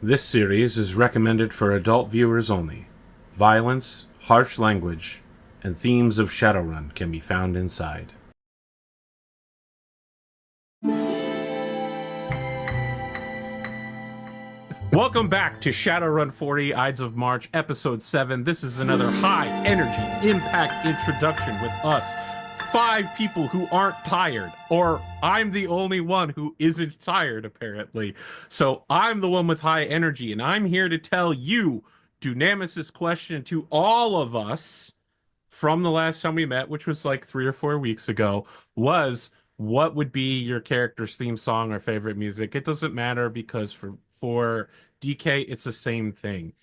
This series is recommended for adult viewers only. Violence, harsh language, and themes of Shadowrun can be found inside. Welcome back to Shadowrun 40, Ides of March, Episode 7. This is another high-energy, impact introduction with us. 5 people who aren't tired, or I'm the only one who isn't tired, apparently. So I'm the one with high energy, and I'm here to tell you Dunamis' question to all of us from the last time we met, which was like 3 or 4 weeks ago, was what would be your character's theme song or favorite music? It doesn't matter because for Decay, it's the same thing.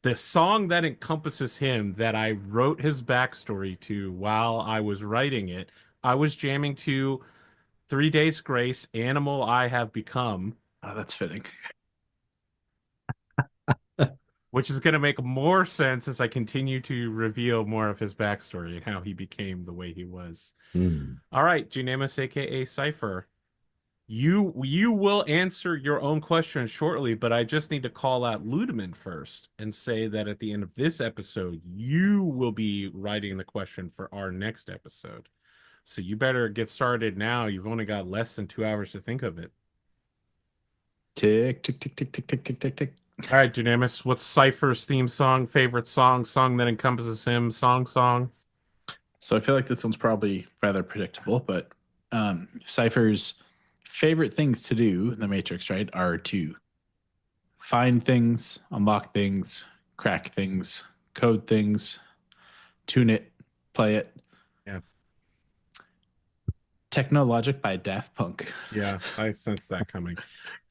The song that encompasses him that I wrote his backstory to while I was writing it, I was jamming to 3 Days Grace, Animal I Have Become, Oh, that's fitting. which is going to make more sense as I continue to reveal more of his backstory and how he became the way he was. All right, Dunamis, aka Cipher. You will answer your own question shortly, but I just need to call out Ludemann first and say that at the end of this episode, you will be writing the question for our next episode. So you better get started now. You've only got less than 2 hours to think of it. Tick, tick, tick, tick, tick, tick, tick, tick, tick. All right, Dunamis, what's Cypher's theme song, favorite song, song that encompasses him, song? So I feel like this one's probably rather predictable, but Cypher's favorite things to do in the Matrix, right, are to find things, unlock things, crack things, code things, tune it, play it. Yeah. Technologic by Daft Punk. Yeah, I sense that coming.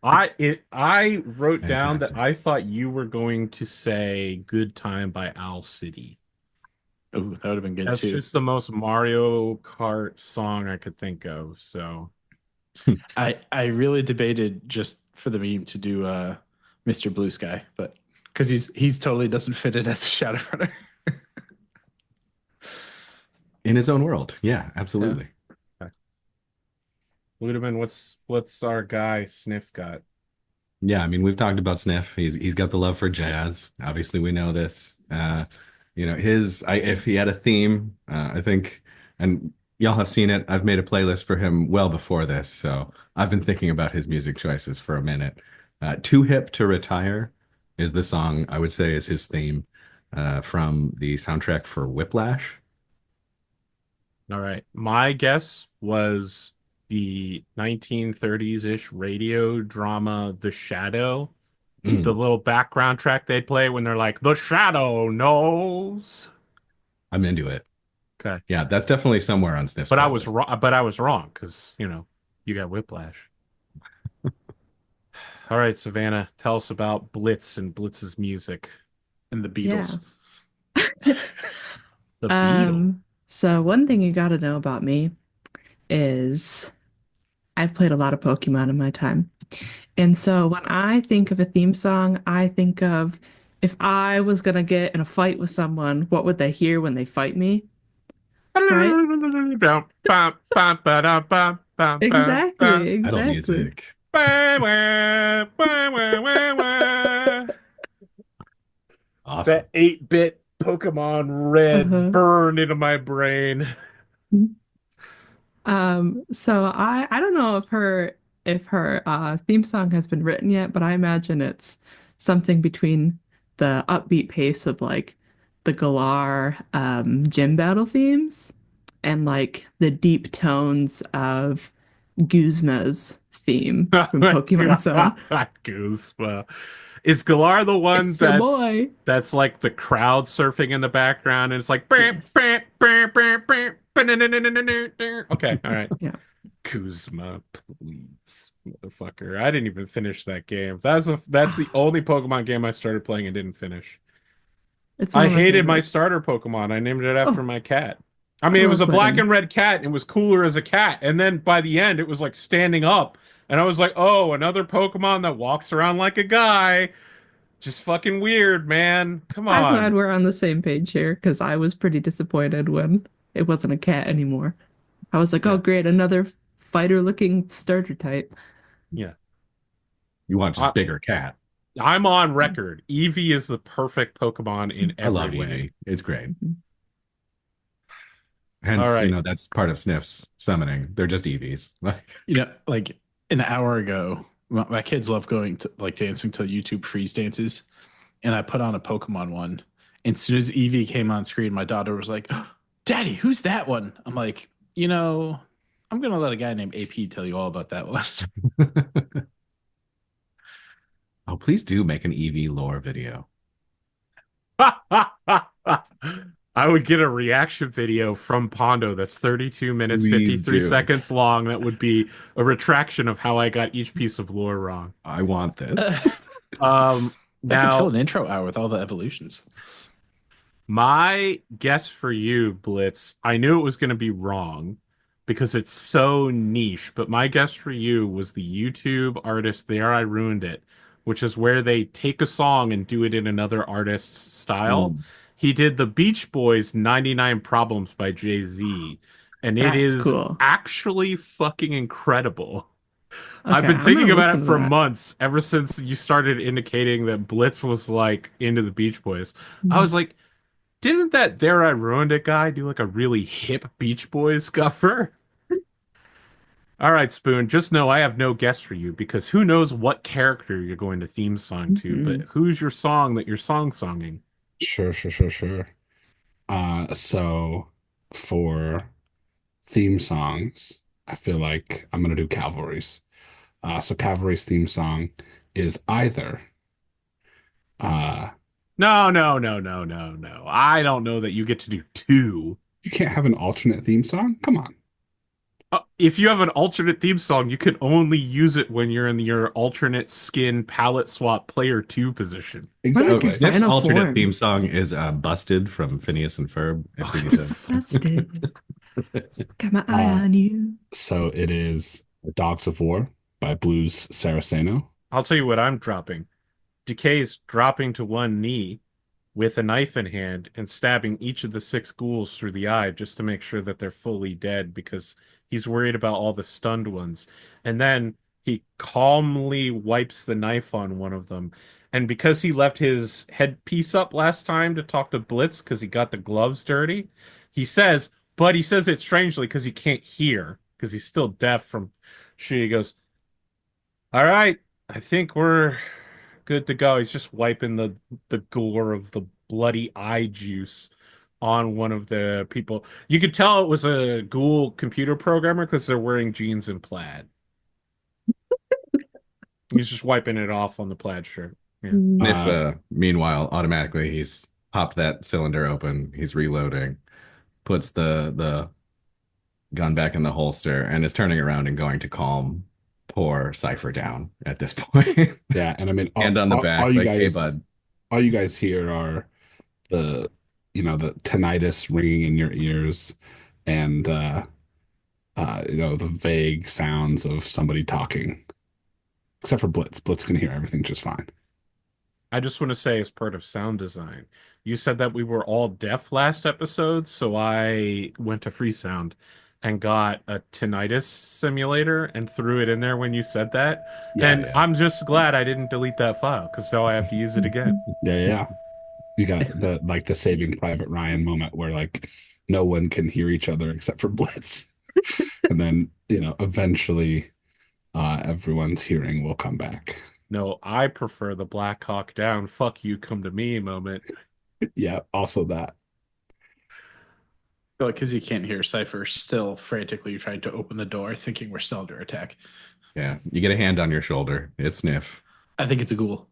I wrote down that I thought you were going to say Good Time by Owl City. Oh, that would have been good That's too. just the most Mario Kart song I could think of. So I really debated just for the meme to do Mr. Blue Sky, but because he's totally doesn't fit in as a Shadowrunner. In his own world. Yeah, absolutely. Ludemann, what's our guy Sniff got? Yeah, I mean, we've talked about Sniff. He's got the love for jazz. Obviously, we know this. If he had a theme, I think, and y'all have seen it. I've made a playlist for him well before this, so I've been thinking about his music choices for a minute. Too Hip to Retire is the song I would say is his theme from the soundtrack for Whiplash. All right. My guess was the 1930s-ish radio drama The Shadow. The little background track they play when they're like, "The Shadow knows." I'm into it. Okay. Yeah, that's definitely somewhere on Sniff's But I was playlist. wrong. But I was wrong because you got Whiplash. All right, Savannah, tell us about Blitz and Blitz's music. And the Beatles. The Beatles. So one thing you got to know about me is I've played a lot of Pokemon in my time. And so when I think of a theme song, I think of if I was gonna get in a fight with someone, what would they hear when they fight me? Right? Exactly, Metal exactly. music. Awesome. That 8-bit Pokemon Red Uh-huh. burned into my brain. So I don't know if her theme song has been written yet, but I imagine it's something between the upbeat pace of like the Galar gym battle themes and like the deep tones of Guzma's theme from Pokemon Zone. Guzma. Is Galar the one It's your boy. that's like the crowd surfing in the background and it's like Yes. okay, all right. Yeah. Kuzma, please, motherfucker. I didn't even finish that game. That's the only Pokemon game I started playing and didn't finish. It's one I of my hated my favorites. starter Pokemon. I named it after Oh, my cat. I mean, I it was a love black wedding. and red cat and it was cooler as a cat. And then by the end, it was like standing up. And I was like, oh, another Pokemon that walks around like a guy. Just fucking weird, man. Come I'm glad on. we're on the same page here because I was pretty disappointed when it wasn't a cat anymore. I was like, oh, Yeah. great, another fighter looking starter type. Yeah. You want just bigger cat. I'm on record. Eevee is the perfect Pokemon in I every love way. Eevee. It's great. Mhm. All Hence, right. that's part of Sniff's summoning. They're just EVs. Like an hour ago, my kids love going to like dancing to YouTube freeze dances, and I put on a Pokemon one. And as soon as Eevee came on screen, my daughter was like, "Daddy, who's that one?" I'm like, I'm gonna let a guy named AP tell you all about that one. Oh, please do make an EV lore video. I would get a reaction video from Pondo that's 32 minutes, Please 53 do. seconds long. That would be a retraction of how I got each piece of lore wrong. I want this. Um, That could fill now, an intro hour with all the evolutions. my guess for you, Blitz, I knew it was going to be wrong because it's so niche, but my guess for you was the YouTube artist There I Ruined It, which is where they take a song and do it in another artist's style. Mm. He did the Beach Boys 99 Problems by Jay-Z, and it That's is cool. actually fucking incredible. I've Okay, been I'm thinking gonna about it listen to for that. months, ever since you started indicating that Blitz was like into the Beach Boys. I Mhm. was like, didn't that There I Ruined It guy do like a really hip Beach Boys cover? All right, Spoon, just know I have no guess for you because who knows what character you're going to theme song to, but Mhm. who's your song that you're songing? Sure. So for theme songs, I feel like I'm gonna do Cavalry's. So Cavalry's theme song is either uh No. I don't know that you get to do two. you can't have an alternate theme song. Come on. If you have an alternate theme song, you can only use it when you're in your alternate skin palette swap player two position. What if Okay, your Exactly. Sniff's final alternate form? theme song is "Busted" from Phineas and Ferb. If we need to. Busted. Got my eye Uh, on you. so it is Dogs of War by Blues Saraceno. I'll tell you what I'm dropping. Decay's dropping to one knee with a knife in hand and stabbing each of the six ghouls through the eye just to make sure that they're fully dead because he's worried about all the stunned ones. And then he calmly wipes the knife on one of them. And because he left his headpiece up last time to talk to Blitz because he got the gloves dirty, he says it strangely because he can't hear because he's still deaf from shit. He goes, all right, I think we're good to go. He's just wiping the gore of the bloody eye juice on one of the people. You could tell it was a ghoul computer programmer because they're wearing jeans and plaid. He's just wiping it off on the plaid shirt. Yeah. Sniff, Uh, meanwhile, automatically he's popped that cylinder open. He's reloading, puts the gun back in the holster, and is turning around and going to calm poor Cipher down at this point. yeah, and I mean Hand on the all back, you like, "Hey, guys bud." all you guys hear are the the tinnitus ringing in your ears and the vague sounds of somebody talking. Except for Blitz. Blitz can hear everything just fine. I just want to say, as part of sound design, you said that we were all deaf last episode, so I went to Freesound and got a tinnitus simulator and threw it in there when you said that. And Yes. I'm just glad I didn't delete that file because now I have to use it again. Yeah. You got the Saving Private Ryan moment where like no one can hear each other except for Blitz. And then, eventually everyone's hearing will come back. No, I prefer the Black Hawk Down, fuck you, come to me moment. Yeah, also that. Because you can't hear Cipher still frantically trying to open the door, thinking we're still under attack. Yeah, you get a hand on your shoulder. It's Sniff. I think it's a ghoul.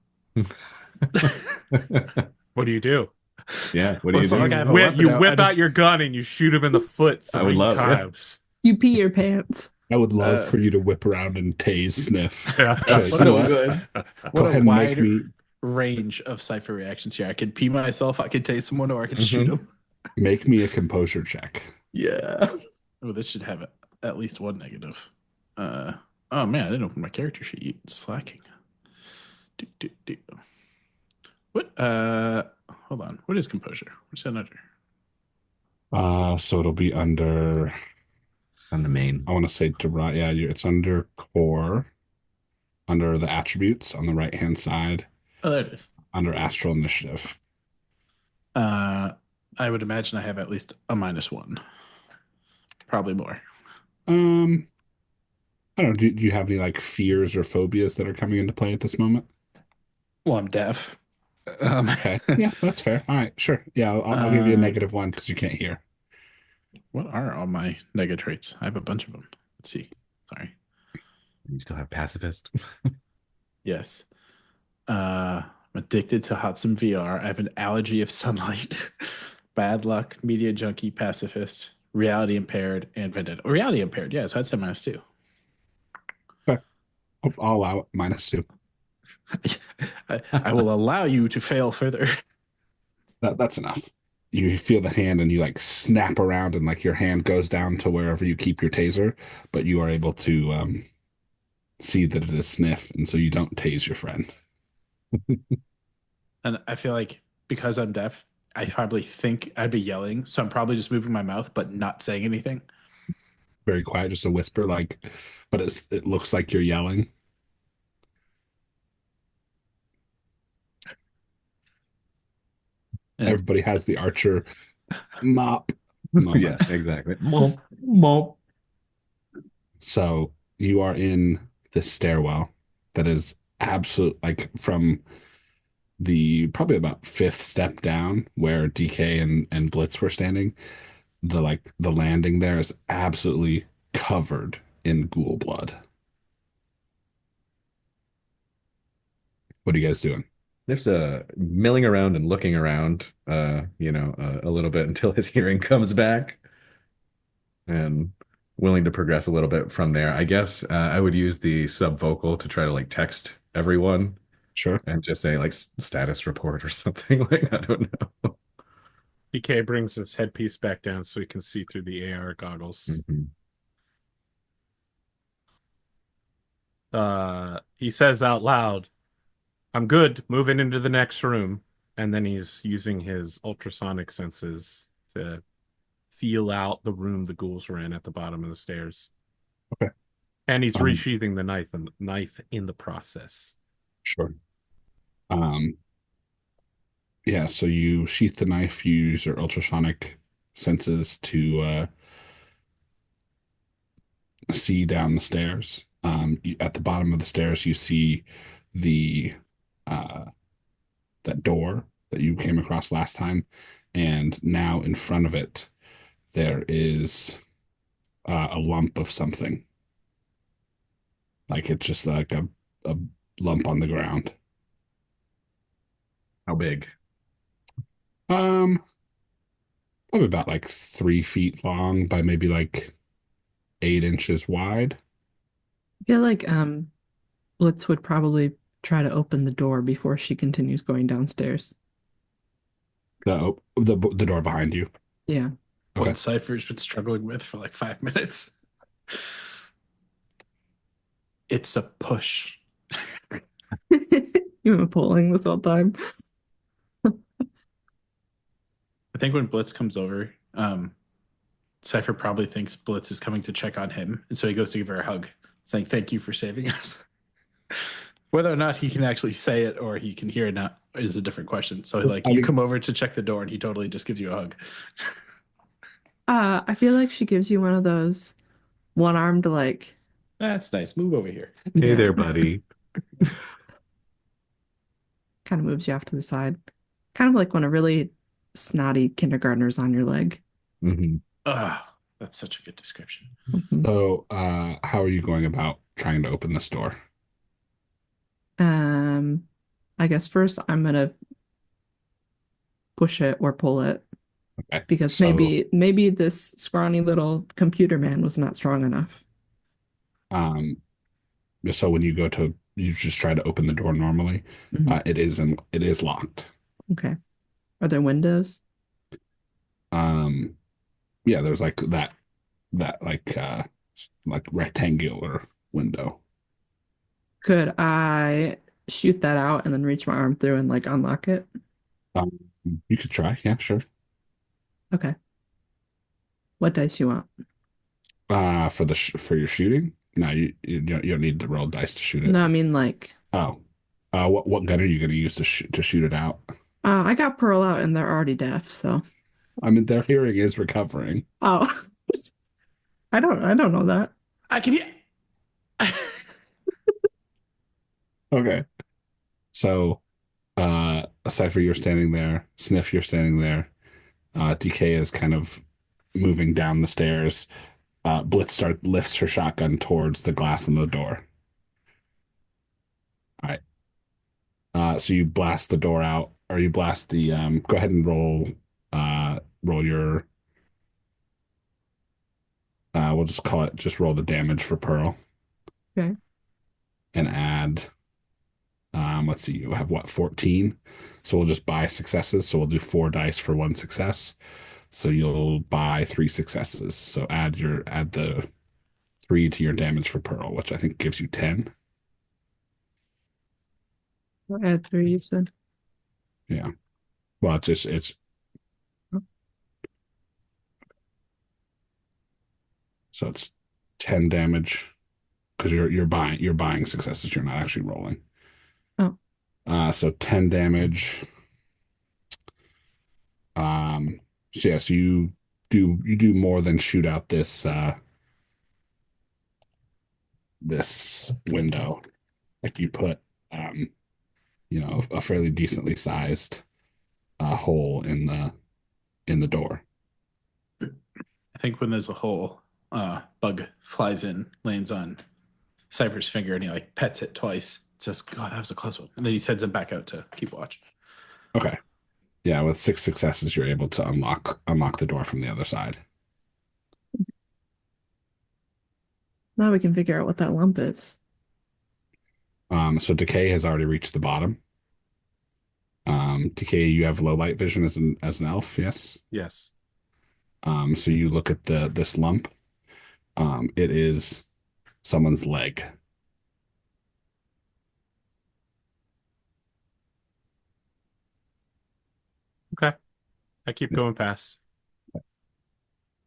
What do you do? Yeah, what do you It's not do? like I have a Whip, weapon you out. whip I out just- your gun and you shoot him in the foot I would three love- yeah. times. You pee your pants. I would love for you to whip around and tase Sniff. Yeah. Say, What "You a know what? good, Go what ahead a and make wide me range of Cipher reactions here. I could pee myself, I could taste someone, or I could shoot him. make me a composure check. Yeah. Oh, this should have at least one negative. Oh man, I didn't open my character sheet. It's slacking. What? Hold on. What is composure? What's that under? So it'll be under, On the main. I want to say it's under core, under the attributes on the right hand side. Oh, there it is. under Astral Initiative. I would imagine I have at least a -1. Probably more. I don't know. Do you have any like fears or phobias that are coming into play at this moment? Well, I'm deaf. Okay. Yeah, that's fair. All right, sure. Yeah, I'll give you a -1 because you can't hear. What are all my nega traits? I have a bunch of them. Let's see. Sorry. You still have pacifist. Yes. I'm addicted to Hotsum VR. I have an allergy of sunlight. Bad luck, media junkie, pacifist, reality impaired, and vendetta. Oh, reality impaired, yeah, so I'd say -2. Okay. I'll allow it -2. I will allow you to fail further. That's enough. You feel the hand and you like snap around and like your hand goes down to wherever you keep your taser, but you are able to see that it is Sniff, and so you don't tase your friend. And I feel like because I'm deaf, I probably think I'd be yelling, so I'm probably just moving my mouth but not saying anything. Very quiet, just a whisper, like, but it looks like you're yelling. And Everybody has the Archer mop moment. Yeah, exactly. Mop, mop. So you are in this stairwell that is absolute, like from the probably about fifth step down where Decay and Blitz were standing. The landing there is absolutely covered in ghoul blood. What are you guys doing? There's milling around and looking around, a little bit until his hearing comes back, and willing to progress a little bit from there. I guess I would use the subvocal to try to like text everyone Sure. and just say like status report or something. Like, I don't know. DK brings his headpiece back down so he can see through the AR goggles. He says out loud, "I'm good, moving into the next room." And then he's using his ultrasonic senses to feel out the room the ghouls were in at the bottom of the stairs. Okay. And he's resheathing the knife in the process. Sure. Yeah, so you sheath the knife, you use your ultrasonic senses to see down the stairs. At the bottom of the stairs, you see the that door that you came across last time, and now in front of it, there is a lump of something. Like it's just like a lump on the ground. How big? Probably about like 3 feet long by maybe like 8 inches wide. I feel like Blitz would probably try to open the door before she continues going downstairs. The door behind you. Yeah. Okay. What Cipher's been struggling with for like 5 minutes. It's a push. You've been pulling this whole time. I think when Blitz comes over, Cipher probably thinks Blitz is coming to check on him, and so he goes to give her a hug, saying, "Thank you for saving us." Whether or not he can actually say it or he can hear it now is a different question. So like you come over to check the door and he totally just gives you a hug. I feel like she gives you one of those one-armed like, That's nice. Move over here. Hey there, buddy. kind of moves you off to the side. Kind of like when a really snotty kindergartner's on your leg. That's such a good description. So, how are you going about trying to open this door? I guess first I'm gonna push it or pull it. Okay. Because So, maybe this scrawny little computer man was not strong enough. so when you just try to open the door normally, it is locked. Okay. Are there windows? Yeah, there's like that like rectangular window. Could I shoot that out and then reach my arm through and like unlock it? You could try. Yeah, sure. Okay. What dice you want? For your shooting? No, you don't need to roll dice to shoot it. No, I mean like Oh, What gun are you going to use to shoot it out? I got Pearl out and they're already deaf, so. I mean, their hearing is recovering. Oh, I don't know that. I can hear. Okay. So, Cipher, you're standing there. Sniff, you're standing there. Decay is kind of moving down the stairs. Blitz lifts her shotgun towards the glass in the door. All right. So you blast the door out, or you blast the. Go ahead and roll your. We'll just call it. Just roll the damage for Pearl. Okay. And add. Let's see. You have what, 14? So we'll just buy successes. So we'll do 4 dice for 1 success. So you'll buy 3 successes. So add the 3 to your damage for Pearl, which I think gives you 10. I'll add 3, you said. Yeah. Well, it's so it's 10 damage because you're buying successes. You're not actually rolling. Oh. So 10 damage. So yes, you do more than shoot out this this window. Like you put a fairly decently sized hole in the door. I think when there's a hole, bug flies in, lands on Cypher's finger, and he like pets it twice. Says, "God, that was a close one," and then he sends him back out to keep watch. Okay. Yeah, with 6 successes, you're able to unlock the door from the other side. Now we can figure out what that lump is. So Decay has already reached the bottom. Decay, you have low light vision as an elf, yes? Yes. So you look at this lump. It is someone's leg. Okay. I keep going past.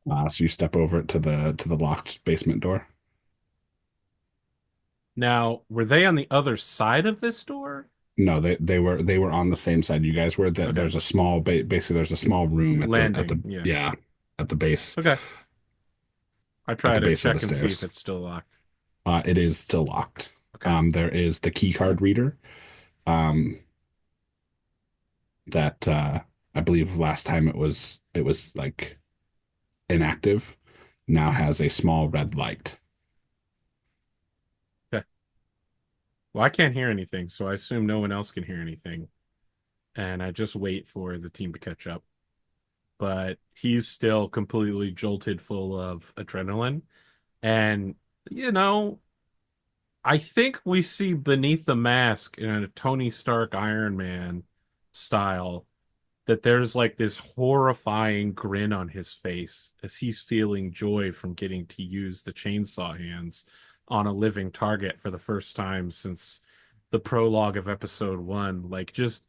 So you step over it to the locked basement door. Now, were they on the other side of this door? No, they were on the same side you guys were. Okay. There's a small basically there's a small room at Landing, at the base. Okay. I try the to base of check the and see stairs. if it's still locked. It is still locked. Okay. There is the key card reader. That I believe last time it was like inactive. Now has a small red light. Well, I can't hear anything, so I assume no one else can hear anything. And I just wait for the team to catch up. But he's still completely jolted full of adrenaline. And, I think we see beneath the mask in a Tony Stark Iron Man style that there's like this horrifying grin on his face as he's feeling joy from getting to use the chainsaw hands on a living target for the first time since the prologue of episode 1. Like, just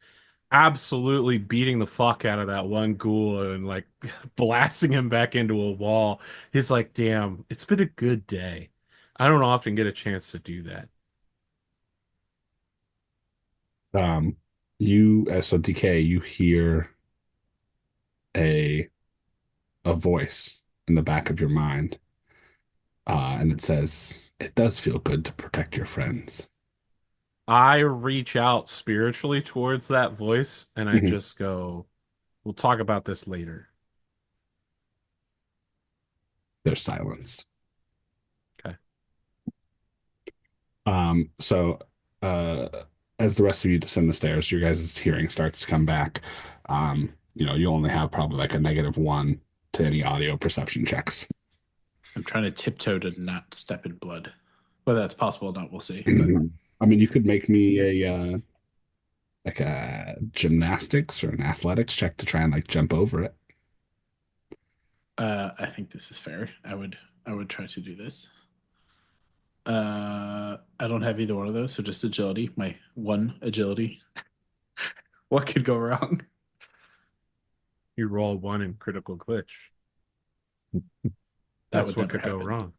absolutely beating the fuck out of that one ghoul and like blasting him back into a wall. He's like, damn, it's been a good day. I don't often get a chance to do that. So Decay, you hear a voice in the back of your mind. And it says, "It does feel good to protect your friends." I reach out spiritually towards that voice and I Mhm. just go, we'll talk about this later. There's silence. Okay. So as the rest of you descend the stairs, your guys' hearing starts to come back. You only have probably like a -1 to any audio perception checks. I'm trying to tiptoe to not step in blood. Whether that's possible or not, we'll see. I mean, you could make me a gymnastics or an athletics check to try and like jump over it. I think this is fair. I would try to do this. I don't have either one of those, so just agility. My 1 agility. What could go wrong? You roll 1 in critical glitch. That That's would what could never go happen. wrong.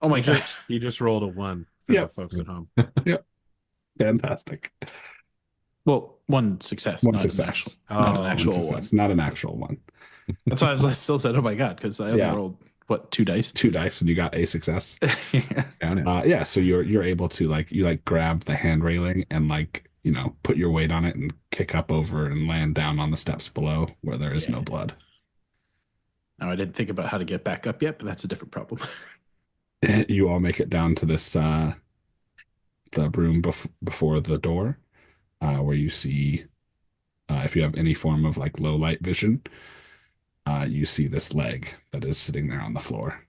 Oh my god. You just rolled a 1 for Yep. the folks at home. Yep. Fantastic. Well, one success, One not success. not an Oh, actual One one. success, not an actual one. That's why I still said, "Oh my god," because I only Yeah. rolled what 2 dice. 2 dice and you got a success. Down it. Yeah, so you're able to like you like grab the hand railing and like put your weight on it and kick up over and land down on the steps below where there is no blood. Now I didn't think about how to get back up yet, but that's a different problem. You all make it down to this the room before the door, where you see if you have any form of like low light vision, you see this leg that is sitting there on the floor.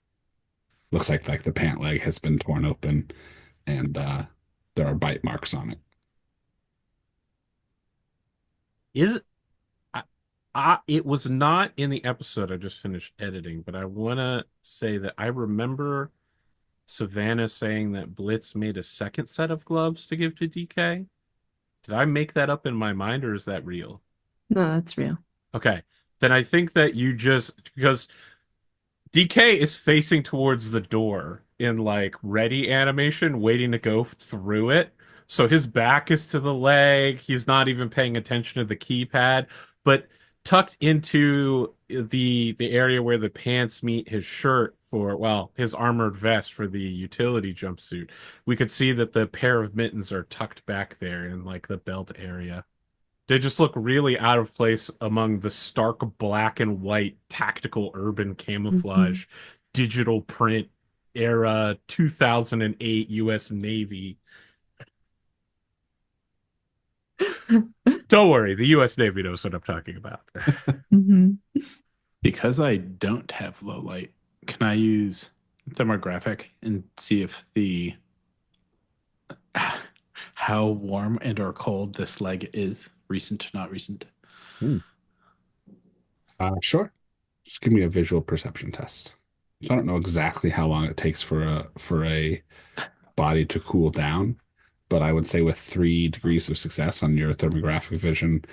Looks like the pant leg has been torn open, and there are bite marks on it. Is it was not in the episode I just finished editing, but I want to say that I remember Savannah saying that Blitz made a second set of gloves to give to DK. Did I make that up in my mind, or is that real? No, that's real. Okay. Then I think that you just, because DK is facing towards the door in like ready animation, waiting to go through it. So his back is to the leg. He's not even paying attention to the keypad, but tucked into the area where the pants meet his shirt for, well, his armored vest for the utility jumpsuit, we could see that the pair of mittens are tucked back there in like the belt area. They just look really out of place among the stark black and white tactical urban camouflage digital print era 2008 US Navy. Don't worry, the US Navy knows what I'm talking about. Because I don't have low light, can I use thermographic and see if the how warm and or cold this leg is, recent, not recent? Sure. Just give me a visual perception test. So I don't know exactly how long it takes for a body to cool down, but I would say with 3 degrees of success on your thermographic vision,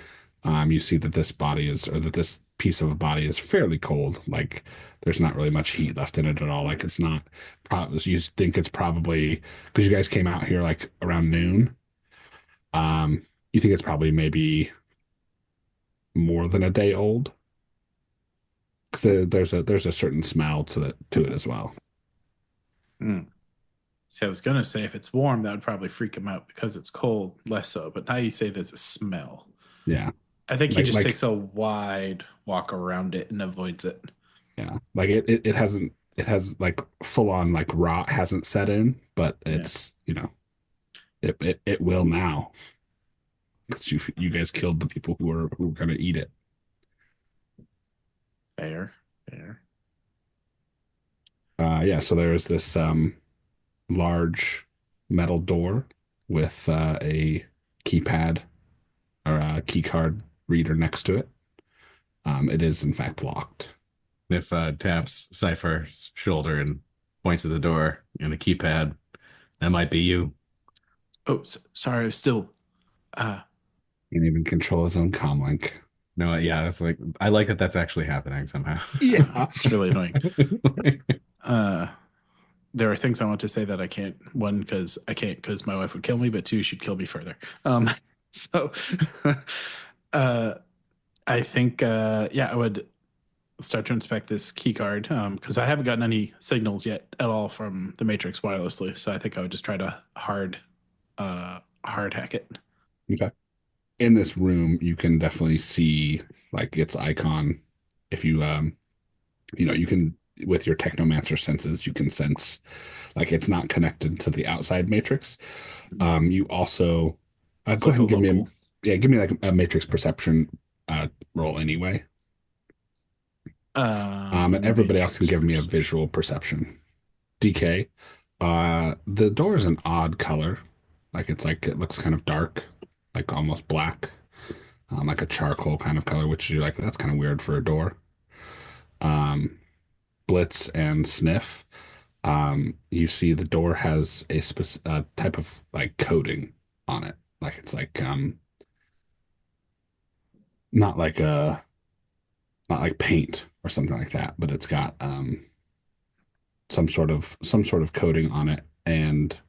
you see that this body is, or that this piece of a body is fairly cold. Like there's not really much heat left in it at all. Like it's not, you think it's probably, because you guys came out here like around noon. You think it's probably maybe more than a day old. Because there's a certain smell to it as well. See, I was gonna say if it's warm, that would probably freak him out because it's cold, less so. But now you say there's a smell. Yeah. I think he Like- just like- takes a wide walk around it and avoids it. Yeah. Like it has like full on like rot hasn't set in, but it's it will now. Because you guys killed the people who were gonna eat it. Fair. Yeah, so there's this large metal door with a keypad or a key card reader next to it. It is in fact locked. Sniff taps Cipher's shoulder and points at the door and the keypad. That might be you. Oh, sorry. I was still. Can't even control his own comlink. No, yeah, it's like I like that that's actually happening somehow. Yeah, it's really annoying. There are things I want to say that I can't. One, because I can't, because my wife would kill me. But 2, she'd kill me further. So, I think, I would start to inspect this key card because I haven't gotten any signals yet at all from the Matrix wirelessly. So I think I would just try to hard hack it. Okay. In this room, you can definitely see like its icon. If you you can, with your Technomancer senses, you can sense like it's not connected to the outside matrix. You also go ahead and give me like a matrix perception roll anyway. And everybody else can give me a visual perception. DK. The door is an odd color. Like it looks kind of dark, like almost black, like a charcoal kind of color, which you're like, that's kind of weird for a door. Blitz and Sniff, you see the door has a type of like coating on it. Like it's like not like paint or something like that, but it's got some sort of coating on it. And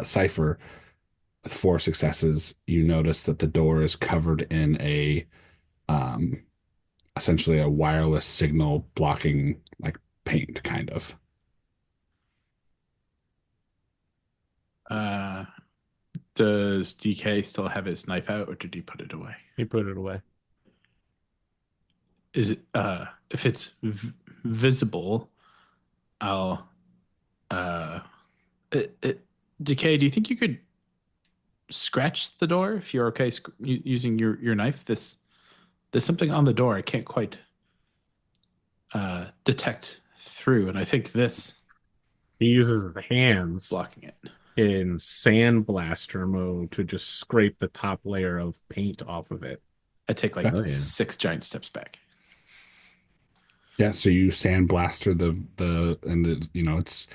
Cipher, with 4 successes, you notice that the door is covered in a essentially a wireless signal blocking like paint, kind of. Does DK still have his knife out, or did he put it away? He put it away. Is it if it's visible, I'll Decay, do you think you could scratch the door if you're okay using your knife? There's something on the door I can't quite detect through, and I think this He uses his hands blocking it. in sandblaster mode to just scrape the top layer of paint off of it. I take like 6 giant steps back. Yeah, so you sandblaster it's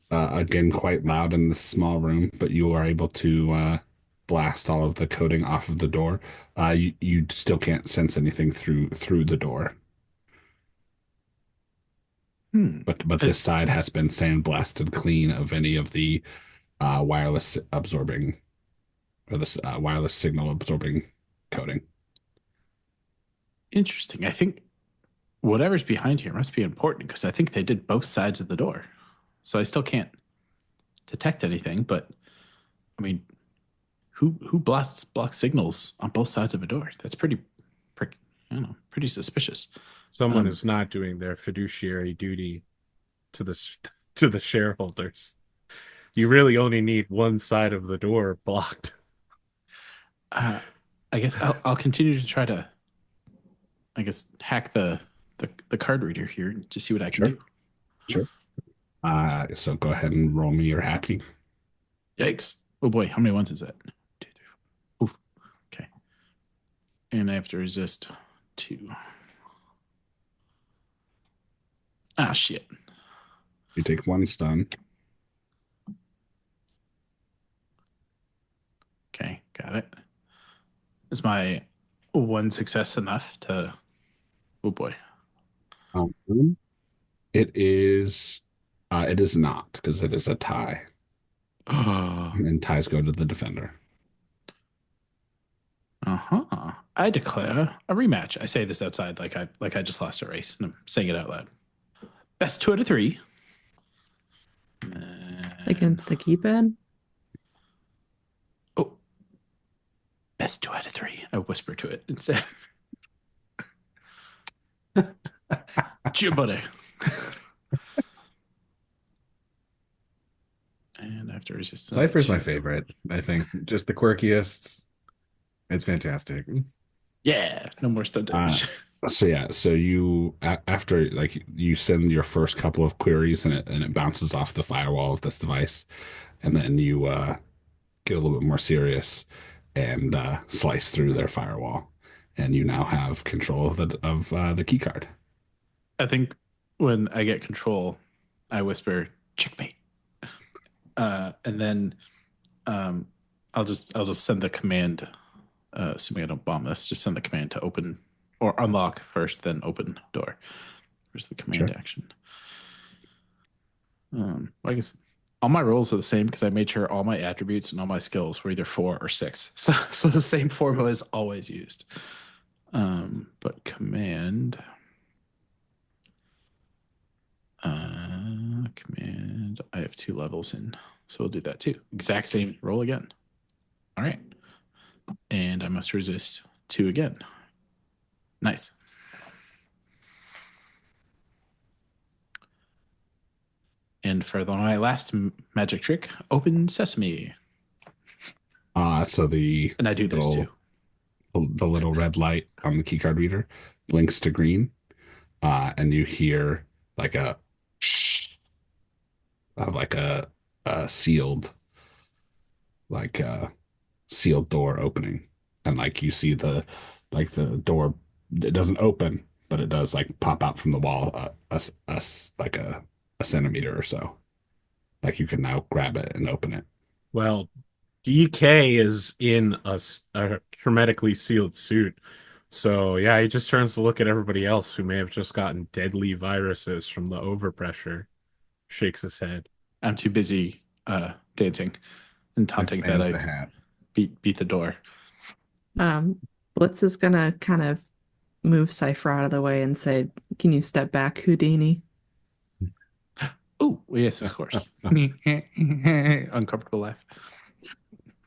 again quite loud in this small room, but you are able to blast all of the coating off of the door. You still can't sense anything through the door. But this side has been sandblasted clean of any of the wireless absorbing or this wireless signal absorbing coating. Interesting. I think whatever's behind here must be important because I think they did both sides of the door. So I still can't detect anything, but I mean, who blocks signals on both sides of a door? That's pretty suspicious. Someone is not doing their fiduciary duty to the shareholders. You really only need one side of the door blocked. I guess I'll continue to try to, hack the card reader here and just see what I can do. Sure. So go ahead and roll me your hacking. Yikes. Oh boy, how many ones is that? 2, 3, 4. Ooh. Okay. And I have to resist 2. Ah, shit. You take 1 stun. Okay, got it. Is my 1 success enough to... Oh boy. It is not, because it is a tie. And ties go to the defender. I declare a rematch. I say this outside like I just lost a race, and I'm saying it out loud. Best 2 out of 3. Against the keypad? Oh. Best 2 out of 3. I whisper to it instead. Cheer, buddy. And I have to resist. Cipher's my favorite, I think. Just the quirkiest. It's fantastic. Yeah, no more stun damage. So you after you send your first couple of queries and it bounces off the firewall of this device, and then you get a little bit more serious and slice through their firewall, and you now have control of the key card. I think when I get control, I whisper checkmate, and then I'll just send the command. Assuming I don't bomb this, just send the command to open or unlock first, then open door. Where's the command action? I guess all my rolls are the same because I made sure all my attributes and all my skills were either 4 or 6. So the same formula is always used. But command. Command. I have 2 levels in, so we'll do that too. Exact same roll again. All right. And I must resist 2 again. Nice. And for my last magic trick, open sesame. So and I do this too. The little red light on the keycard reader blinks to green, and you hear like a sealed door opening, and like you see the door, it doesn't open, but it does like pop out from the wall a centimeter or so. Like you can now grab it and open it. Well, DK is in a hermetically sealed suit. So yeah, he just turns to look at everybody else who may have just gotten deadly viruses from the overpressure. Shakes his head. I'm too busy dancing and taunting that the hat. beat the door. Blitz is gonna kind of move Cipher out of the way and say, "Can you step back, Houdini?" Oh, yes, of course. Uncomfortable laugh.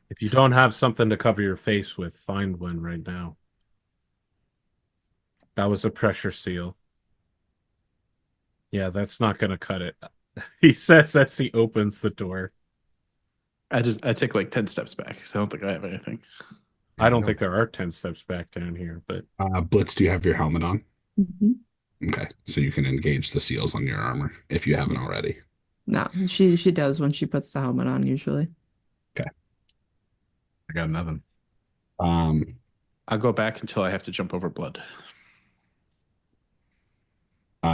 If you don't have something to cover your face with, find one right now. That was a pressure seal. Yeah, that's not going to cut it. He says as he opens the door. I take like 10 steps back because I don't think I have anything. I don't think there are 10 steps back down here, but Blitz, do you have your helmet on? Mm-hmm. Okay, so you can engage the seals on your armor if you haven't already. No, she does when she puts the helmet on usually. Okay. I got nothing. I'll go back until I have to jump over blood.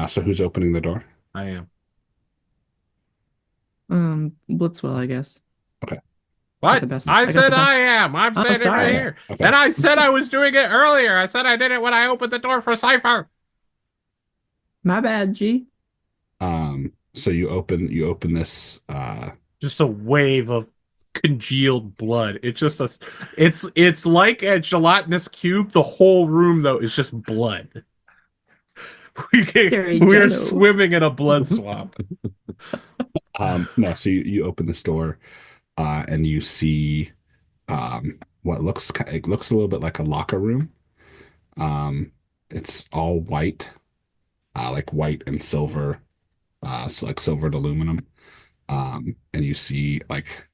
So who's opening the door? I am. Blitz will, I guess. Okay. What? I said I am. I'm Oh, saying it right sorry. here. Okay. And I said I was doing it earlier. I said I did it when I opened the door for Cipher. My bad, G. So you open this Just a wave of congealed blood. It's like a gelatinous cube. The whole room though is just blood. We're swimming in a blood swamp. No, so you open this door and you see what looks a little bit like a locker room. It's all white, like white and silver, so like silvered aluminum. And you see like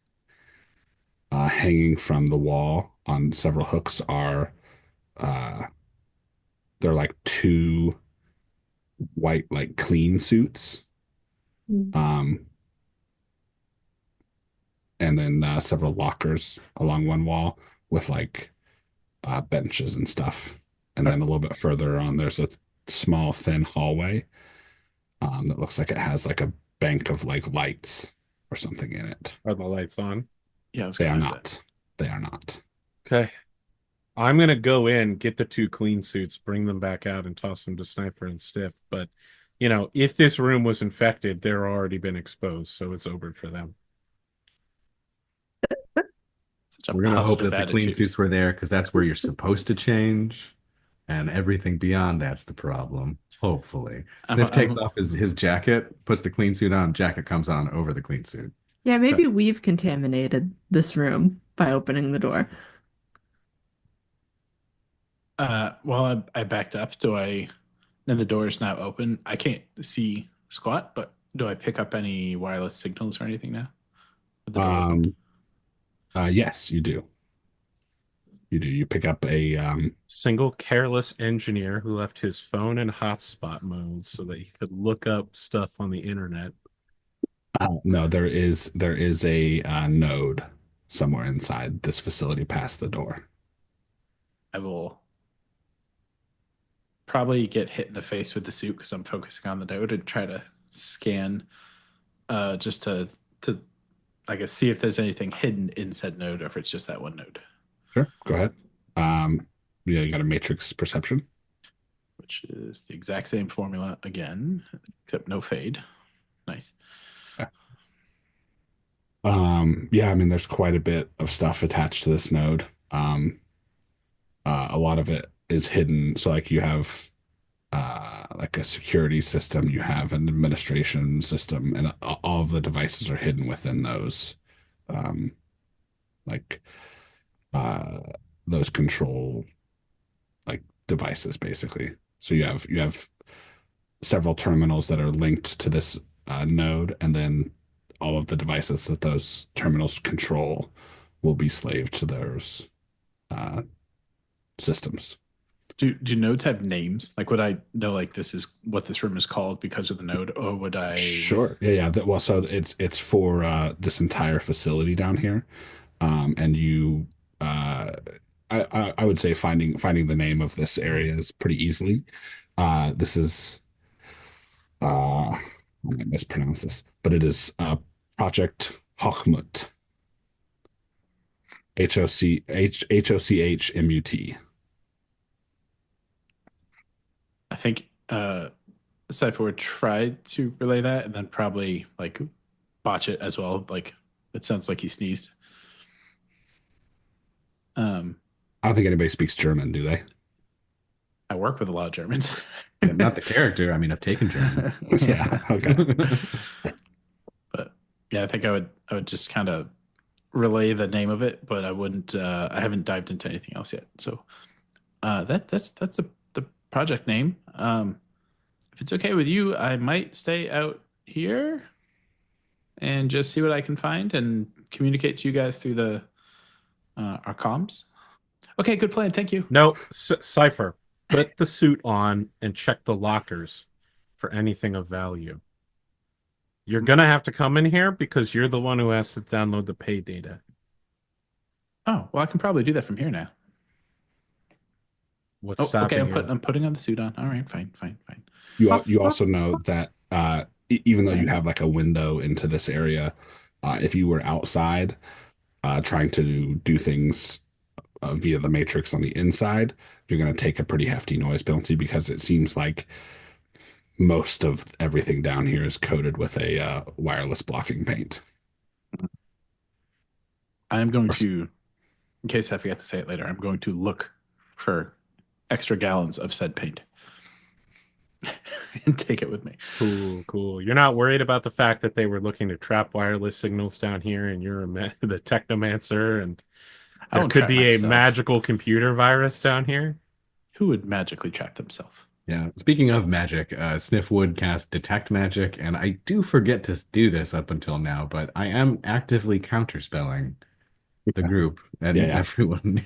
hanging from the wall on several hooks are they're like two white like clean suits. And then several lockers along one wall with like benches and stuff. And then a little bit further on, there's a small, thin hallway that looks like it has like a bank of like lights or something in it. Are the lights on? Yeah, They are not. They are not. Okay. I'm going to go in, get the two clean suits, bring them back out, and toss them to Sniper and Sniff. But, you know, if this room was infected, they're already been exposed, so it's over for them. We're going to hope that the clean suits were there because that's where you're supposed to change. And everything beyond that's the problem. Hopefully. Sniff takes off his jacket, puts the clean suit on, jacket comes on over the clean suit. Yeah, maybe we've contaminated this room by opening the door. Well, I backed up. And the door is now open. I can't see squat, but do I pick up any wireless signals or anything now? Yes, you do. You do. You pick up a single careless engineer who left his phone in hotspot mode so that he could look up stuff on the internet. No, there is a node somewhere inside this facility past the door. I will probably get hit in the face with the suit because I'm focusing on the node and try to scan just to I guess see if there's anything hidden in said node or if it's just that one node. Sure, go ahead. Yeah, you got a matrix perception, which is the exact same formula again, except no fade. Nice. Yeah, I mean, there's quite a bit of stuff attached to this node. A lot of it is hidden. So, like, you have like a security system, you have an administration system, and all of the devices are hidden within those, like those control like devices, basically. So you have several terminals that are linked to this node, and then all of the devices that those terminals control will be slave to those systems. Do nodes have names? Like, would I know like this is what this room is called because of the node, or would I? Sure. Yeah. Well, so it's for this entire facility down here, and you, I would say finding the name of this area is pretty easily. This is, I might mispronounce this, but it is Project Hochmut. Hochmut. I think Cipher would try to relay that and then probably like botch it as well. Like it sounds like he sneezed. I don't think anybody speaks German, do they? I work with a lot of Germans. Yeah, not the character. I mean, I've taken German. Yeah. Okay. But yeah, I think I would just kind of relay the name of it, but I wouldn't. I haven't dived into anything else yet. So that's the project name. If it's okay with you, I might stay out here and just see what I can find and communicate to you guys through the our comms. Okay, good plan. Thank you. No, Cipher, put the suit on and check the lockers for anything of value. You're gonna have to come in here because you're the one who has to download the pay data. Oh, well, I can probably do that from here now. What's Oh, stopping okay. you? I'm putting on the suit on. All right, fine. You also know that even though you have like a window into this area, if you were outside trying to do things via the matrix on the inside, you're going to take a pretty hefty noise penalty because it seems like most of everything down here is coated with a wireless blocking paint. I'm going to, in case I forget to say it later, I'm going to look for extra gallons of said paint and take it with me. Cool. You're not worried about the fact that they were looking to trap wireless signals down here, and you're the Technomancer, and I there don't could trap be a myself. magical computer virus down here. Who would magically trap themselves? Yeah. Speaking of magic, Sniff would cast Detect Magic, and I do forget to do this up until now, but I am actively counterspelling the group and Yeah. everyone.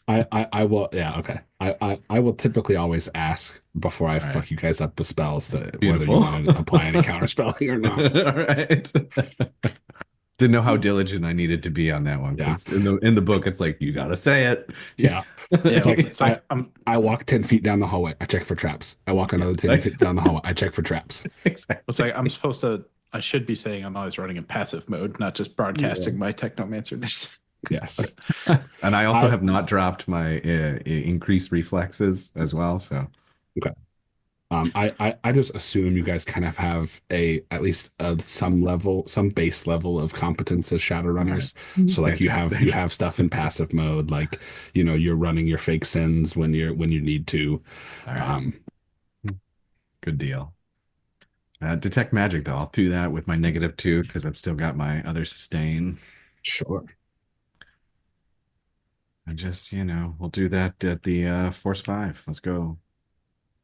I will. Yeah. Okay. I will typically always ask before I Right. fuck you guys up with spells that Beautiful. whether you want to apply any counterspelling or not. All right. Didn't know how diligent I needed to be on that one. 'Cause in the book, it's like you gotta say it. Yeah. Yeah, It's like I walk 10 feet down the hallway. I check for traps. I walk another 10 feet down the hallway. I check for traps. Exactly. it's like I should be saying I'm always running in passive mode, not just broadcasting my Technomancerness. Yes. And I also have not dropped my increased reflexes as well. So Okay. I just assume you guys kind of have at least some base level of competence as Shadowrunners. Right. So like Fantastic. you have stuff in passive mode, like you're running your fake sins when you need to. All right. Good deal. Detect magic though. I'll do that with my -2 because I've still got my other sustain. Sure. And just we'll do that at the Force 5. Let's go.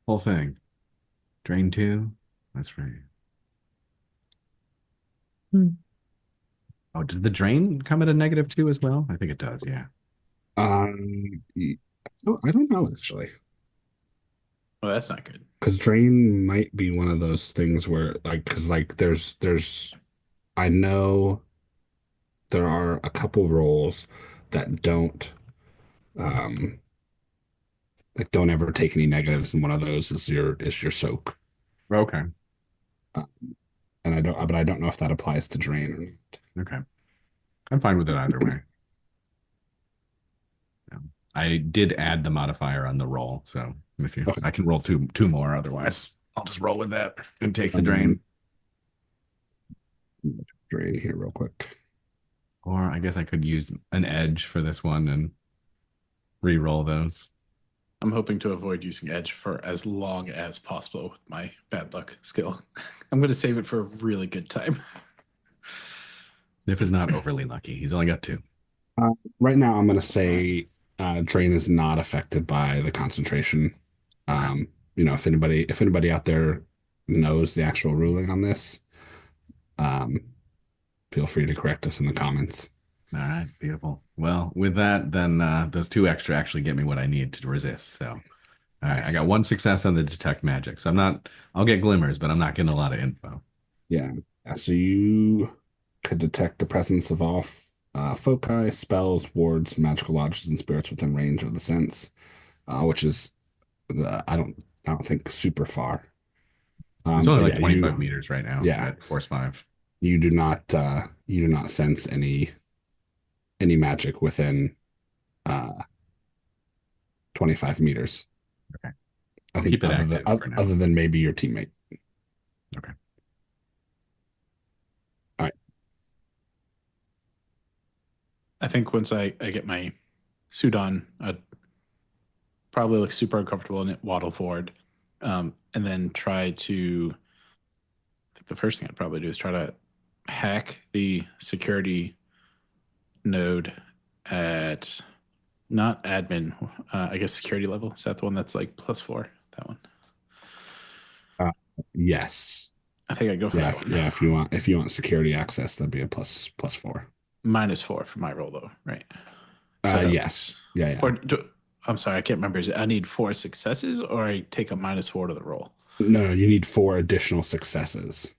Whole thing. Drain 2. That's right. Oh, does the drain come at a -2 as well? I think it does, yeah. I don't know actually, Well, that's not good. because drain might be one of those things where because there's I know there are a couple roles that don't don't ever take any negatives, and one of those is your soak. Okay. And I don't know if that applies to drain or not. Okay. I'm fine with it either way. Yeah. I did add the modifier on the roll, so I can roll two more. Otherwise, I'll just roll with that and take the drain. Drain here real quick. Or I guess I could use an edge for this one and re-roll those. I'm hoping to avoid using edge for as long as possible with my bad luck skill. I'm going to save it for a really good time. Sniff is not overly lucky. He's only got 2. Right now, I'm going to say drain is not affected by the concentration. If anybody out there knows the actual ruling on this, feel free to correct us in the comments. All right, beautiful. Well, with that, then those 2 extra actually get me what I need to resist. So, all right, I got 1 success on the detect magic. So I'll get glimmers, but I'm not getting a lot of info. Yeah. So you could detect the presence of all foci, spells, wards, magical lodges, and spirits within range of the sense, which is I don't think super far. It's only like 25 meters right now. Yeah. At Force 5. You do not sense any magic within 25 meters. Okay. I think keep it active for now. other than maybe your teammate. Okay. All right. I think once I get my suit on. I'd probably look super uncomfortable and waddle forward, and then try to. I think the first thing I'd probably do is try to hack the security node at not admin. I guess security level. Is that the one that's like +4? That one. Yes. I think I'd go for Yeah, that one. yeah. If you want security access, that'd be a +4. -4 for my roll though, right? So Yes. Yeah. Or I'm sorry, I can't remember. Is it I need 4 successes, or I take a -4 to the roll No, you need 4 additional successes.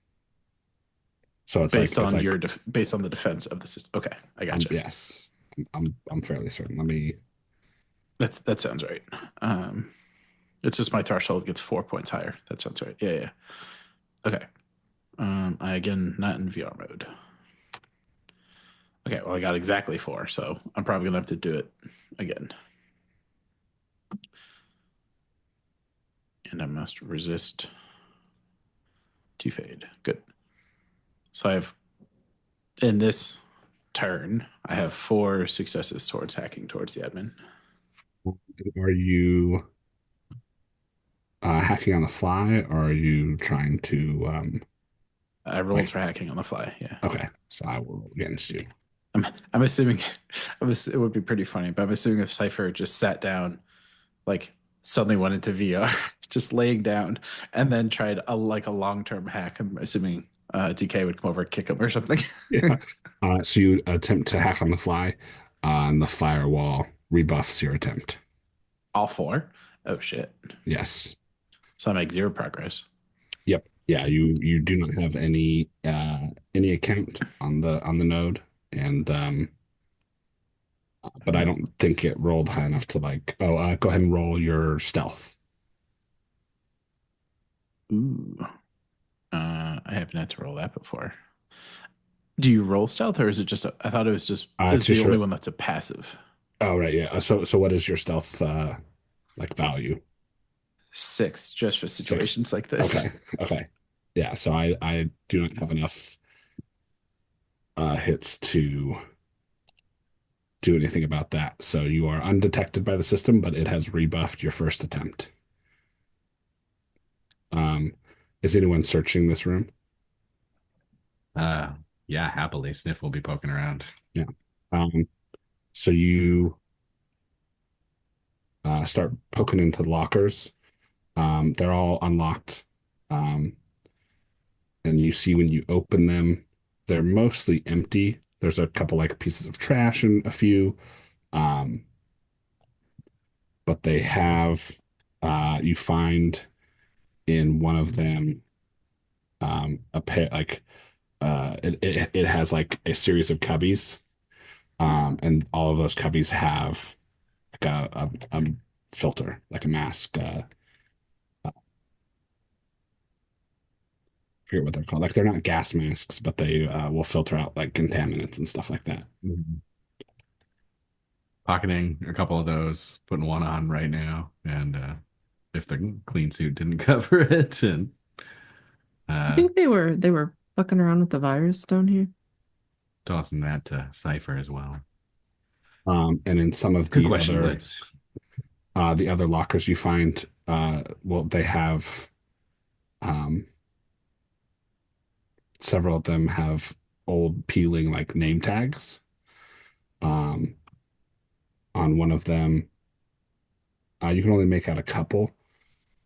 So it's based like, on it's like, based on the defense of the system. Okay, I got you. yes. I'm fairly certain. Let me. That sounds right. It's just my threshold gets 4 points higher. That sounds right. Yeah. Okay. I again not in VR mode. Okay, well I got exactly 4, so I'm probably gonna have to do it again. And I must resist to fade. Good. So I have in this turn, I have 4 successes towards hacking towards the admin. Are you hacking on the fly, or are you trying to? I rolled for hacking on the fly. Yeah. Okay, so I will roll against you. I'm assuming it would be pretty funny, but I'm assuming if Cipher just sat down, like suddenly went into VR, just laying down, and then tried a long-term hack. I'm assuming Decay would come over and kick him or something. Yeah. So you attempt to hack on the fly, and the firewall rebuffs your attempt. All 4. Oh shit. Yes. So I make 0 progress. Yep. Yeah. You do not have any account on the node, and but I don't think it rolled high enough to like. Oh, go ahead and roll your stealth. Ooh. I haven't had to roll that before. Do you roll stealth, or is it just? I thought it was just. It's the only one that's a passive. Oh right, yeah. So what is your stealth like value? 6, just for situations like this. Okay. Yeah. So I do not have enough hits to do anything about that. So you are undetected by the system, but it has rebuffed your first attempt. Is anyone searching this room? Yeah, happily. Sniff will be poking around. Yeah. So you start poking into the lockers. They're all unlocked. And you see when you open them, they're mostly empty. There's a couple like pieces of trash and a few. But they have, you find in one of them a pair, like, it has like a series of cubbies. And all of those cubbies have like a filter, like a mask. I forget what they're called. Like they're not gas masks, but they will filter out like contaminants and stuff like that. Mm-hmm. Pocketing a couple of those, putting one on right now, and if the clean suit didn't cover it, and I think they were fucking around with the virus down here. tossing that to Cipher as well. And in some of Good question, the other lockers you find, well, they have several of them have old peeling like name tags. On one of them, you can only make out a couple,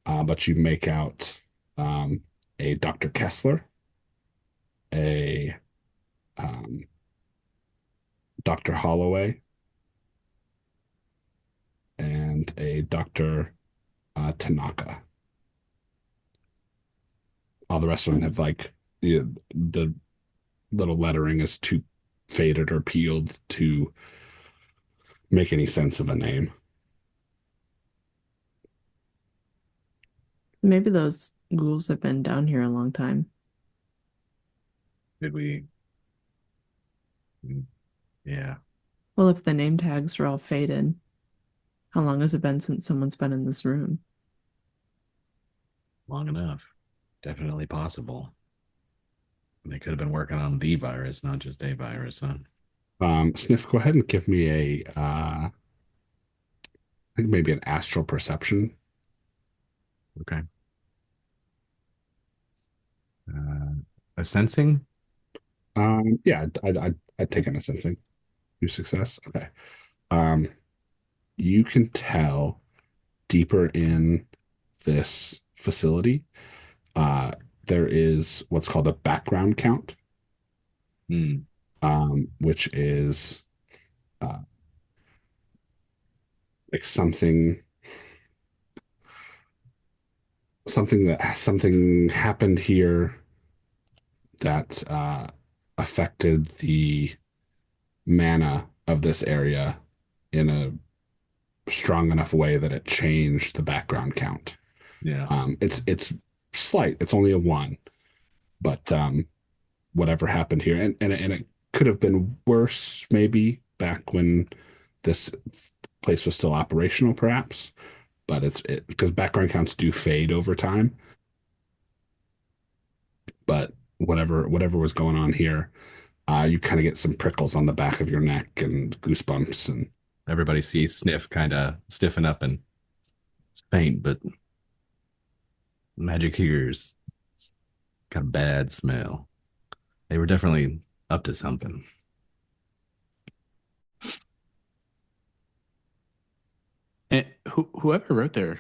but you make out a Dr. Kessler, a Dr. Holloway, and a Dr. Tanaka. All the rest of them have like the little lettering is too faded or peeled to make any sense of a name. Maybe those ghouls have been down here a long time. Did we? Yeah. Well, if the name tags are all faded, how long has it been since someone's been in this room? Long enough. Definitely possible. They could have been working on the virus, not just a virus, huh? Sniff, go ahead and give me a think maybe an astral perception. Okay. A sensing? Yeah, I'd take a sensing. New success. Okay. Um, you can tell deeper in this facility, uh, there is what's called a background count, Hmm. which is uh, like something happened here that affected the mana of this area in a strong enough way that it changed the background count. Yeah. It's slight. It's only a one, but whatever happened here, and it could have been worse maybe back when this place was still operational, perhaps. But it's because background counts do fade over time. But whatever was going on here, you kind of get some prickles on the back of your neck and goosebumps, and Everybody sees Sniff kind of stiffen up, and it's faint, but magic here's got a bad smell. They were definitely up to something. And whoever wrote their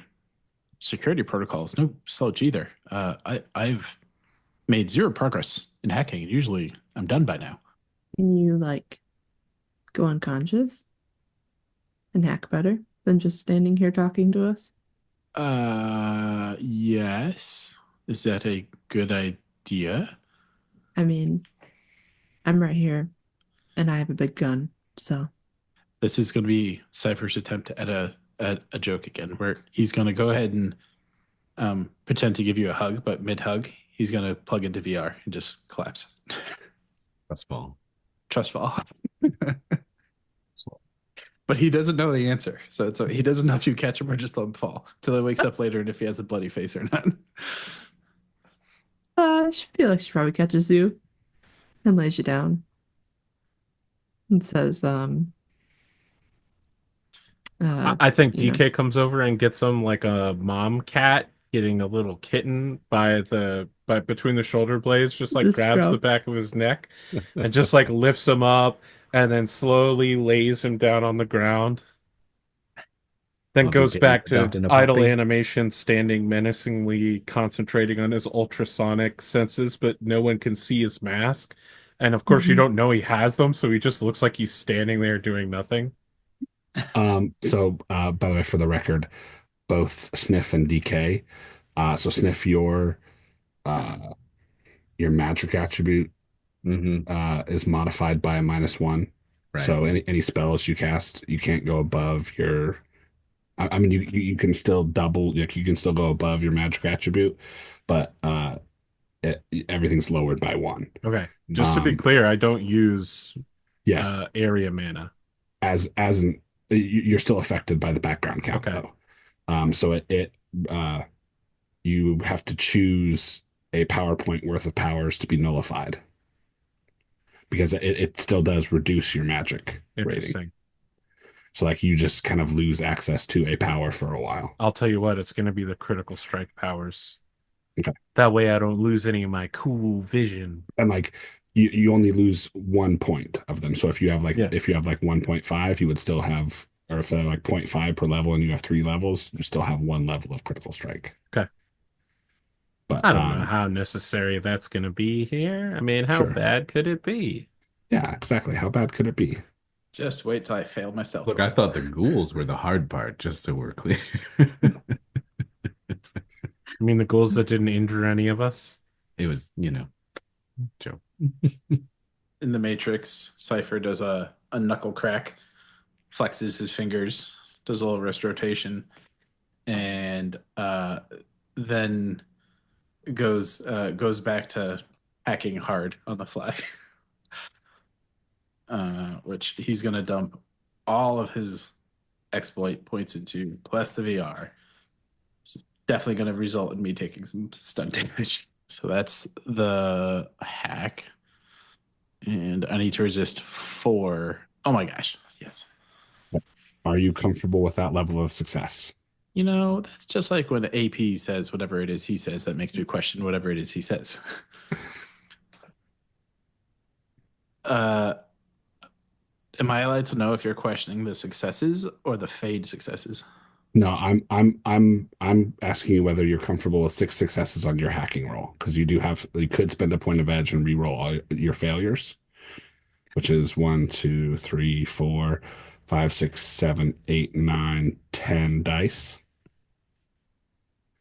security protocols, no slouch either. I've made zero progress in hacking. Usually I'm done by now. Can you like go unconscious and hack better than just standing here talking to us? Yes. Is that a good idea? I mean, I'm right here and I have a big gun, so This is going to be Cipher's attempt at a joke again, where he's going to go ahead and pretend to give you a hug, but mid-hug, he's going to plug into VR and just collapse. Trust fall. Trust fall. But he doesn't know the answer. So he doesn't know if you catch him or just let him fall until he wakes up later and if he has a bloody face or not. I feel like she probably catches you and lays you down and says, I think you know, DK comes over and gets him like a mom cat getting a little kitten by between the shoulder blades, just like The grabs the scrub. back of his neck and just like lifts him up and then slowly lays him down on the ground. Then Well, goes DK back to adopting a idle puppy. animation, standing menacingly, concentrating on his ultrasonic senses, but no one can see his mask. And of course, you Mhm. don't know he has them, so he just looks like he's standing there doing nothing. So by the way, for the record, both Sniff and Decay. So Sniff, uh, your magic attribute Mm-hmm. is modified by a -1. Right. So any spells you cast, you can't go above your. I mean, you can still double, like you can still go above your magic attribute, but everything's lowered by one. Okay. Just to be Um, clear, I don't use yes, area mana. as an you're still affected by the background count Okay. though. So uh, you have to choose a power point worth of powers to be nullified because it still does reduce your magic rating. Interesting. So like you just kind of lose access to a power for a while. I'll tell you what, it's going to be the critical strike powers. Okay. That way I don't lose any of my cool vision. And like you only lose 1 point of them. So if you have like Yeah. 1.5, you would still have, or if they're like 0.5 per level and you have 3 levels, you still have 1 level of critical strike. Okay. But I don't know how necessary that's going to be here. I mean, how sure. bad could it be? Yeah, exactly. How bad could it be? Just wait till I fail myself. Look, I thought the ghouls were the hard part, just so we're clear. I mean, the ghouls that didn't injure any of us? It was, joke. In the Matrix, Cipher does a knuckle crack, flexes his fingers, does a little wrist rotation, and then goes back to hacking hard on the fly. Which he's gonna dump all of his exploit points into, plus the VR. This is definitely gonna result in me taking some stun damage. So that's the hack. And I need to resist 4. Oh my gosh. Yes. Are you comfortable with that level of success? You know, that's just like when AP says whatever it is he says that makes me question whatever it is he says. uh, am I allowed to know if you're questioning the successes or the fade successes? No, I'm asking you whether you're comfortable with 6 successes on your hacking roll, because you could spend a point of edge and re-roll all your failures, which is 1, 2, 3, 4, 5, 6, 7, 8, 9, 10 dice.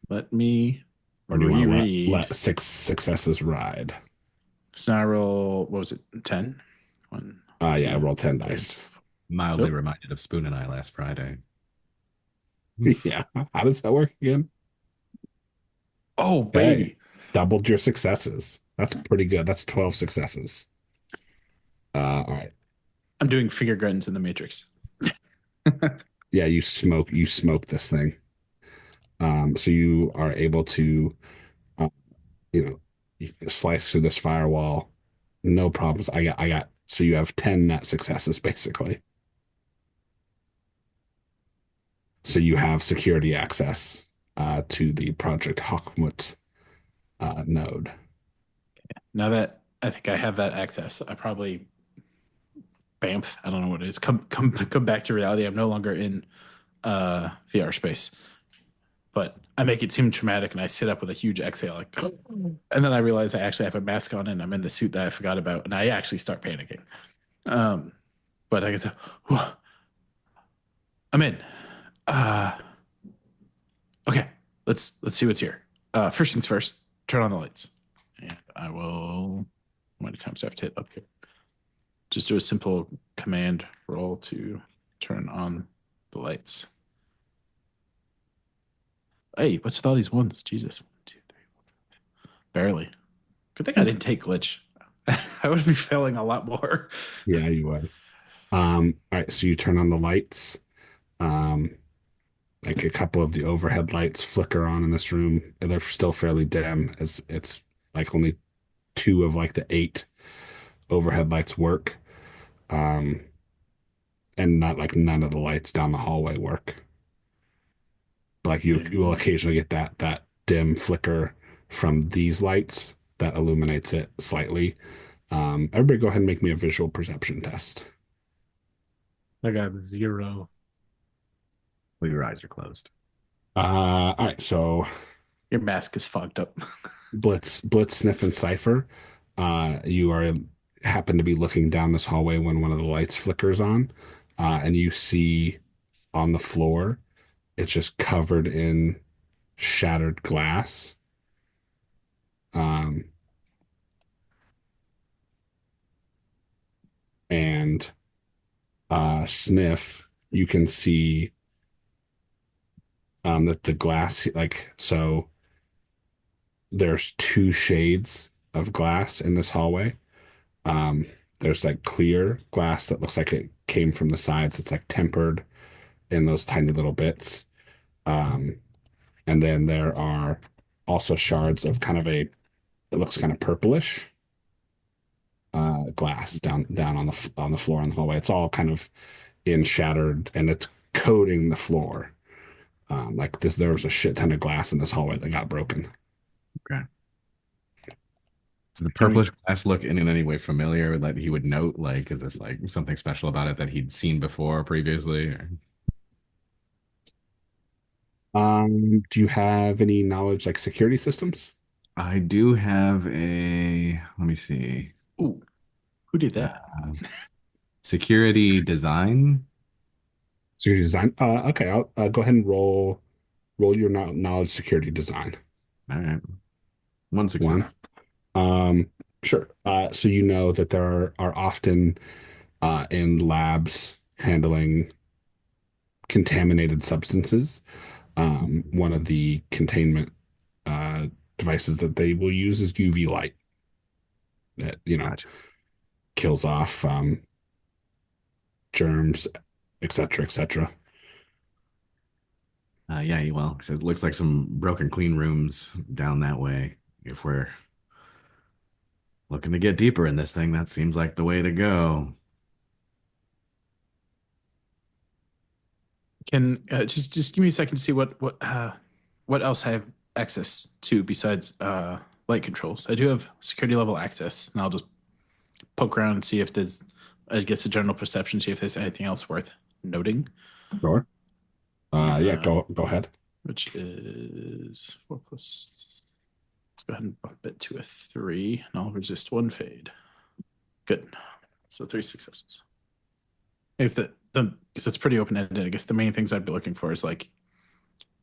Let me Or do you want to reread. let 6 successes ride? So now I roll, what was it, 10? One, Yeah, I two, rolled 10 three. dice. Mildly Nope. reminded of Spoon and I last Friday. Yeah. How does that work again? Oh, Hey, baby. doubled your successes. That's pretty good. That's 12 successes. All right. I'm doing finger guns in the Matrix. Yeah, you smoke this thing. So you are able to, uh, you slice through this firewall, no problems. So you have 10 net successes basically. So you have security access to the Project Hawkmoot node. Now that I think I have that access, I probably bamf. I don't know what it is. Come back to reality. I'm no longer in VR space. But I make it seem traumatic and I sit up with a huge exhale, like, and then I realize I actually have a mask on and I'm in the suit that I forgot about, and I actually start panicking. But I guess I'm in. Okay, let's see what's here. First things first, turn on the lights. And I will. How many times do I have to hit up here? Just do a simple command roll to turn on the lights. Hey, what's with all these ones? Jesus. 1, 2, 3, 4, 5. Barely. Good thing I didn't take glitch. I would be failing a lot more. Yeah, you would. All right, so you turn on the lights. Like a couple of the overhead lights flicker on in this room. They're still fairly dim, as it's like only 2 of like the 8 overhead lights work. And not like none of the lights down the hallway work. Like you will occasionally get that dim flicker from these lights that illuminates it slightly. Everybody go ahead and make me a visual perception test. I got 0. Well, your eyes are closed. All right, so Your mask is fogged up. Blitz, Sniff, and Cipher, you happen to be looking down this hallway when one of the lights flickers on, and you see on the floor, it's just covered in shattered glass. And Sniff, you can see that the glass, like, so there's 2 shades of glass in this hallway. There's like clear glass that looks like it came from the sides. It's like tempered in those tiny little bits. And then there are also shards of kind of it looks kind of purplish glass down on the floor in the hallway. It's all kind of in shattered and it's coating the floor. Like this, there was a shit ton of glass in this hallway that got broken. Okay. Does the purplish glass look in any way familiar that he would note? Like, is this like something special about it that he'd seen before previously? Or? Do you have any knowledge like security systems? I do have let me see, Ooh, who did that? security design. Security design. Okay, I'll go ahead and roll your knowledge security design. All right. 1 success. Sure. So you know that there are often in labs handling contaminated substances. One of the containment devices that they will use is UV light. That Gotcha. kills off germs, etc., etc. Yeah, well, it looks like some broken clean rooms down that way. If we're looking to get deeper in this thing, that seems like the way to go. Can just give me a second to see what else I have access to besides light controls. I do have security level access, and I'll just poke around and see if there's, I guess, a general perception, see if there's anything else worth noting. Sure. Yeah, go ahead. Which is 4 plus. Let's go ahead and bump it to a 3, and I'll resist 1 fade. Good. So 3 successes. I guess because it's pretty open ended. I guess the main things I'd be looking for is like,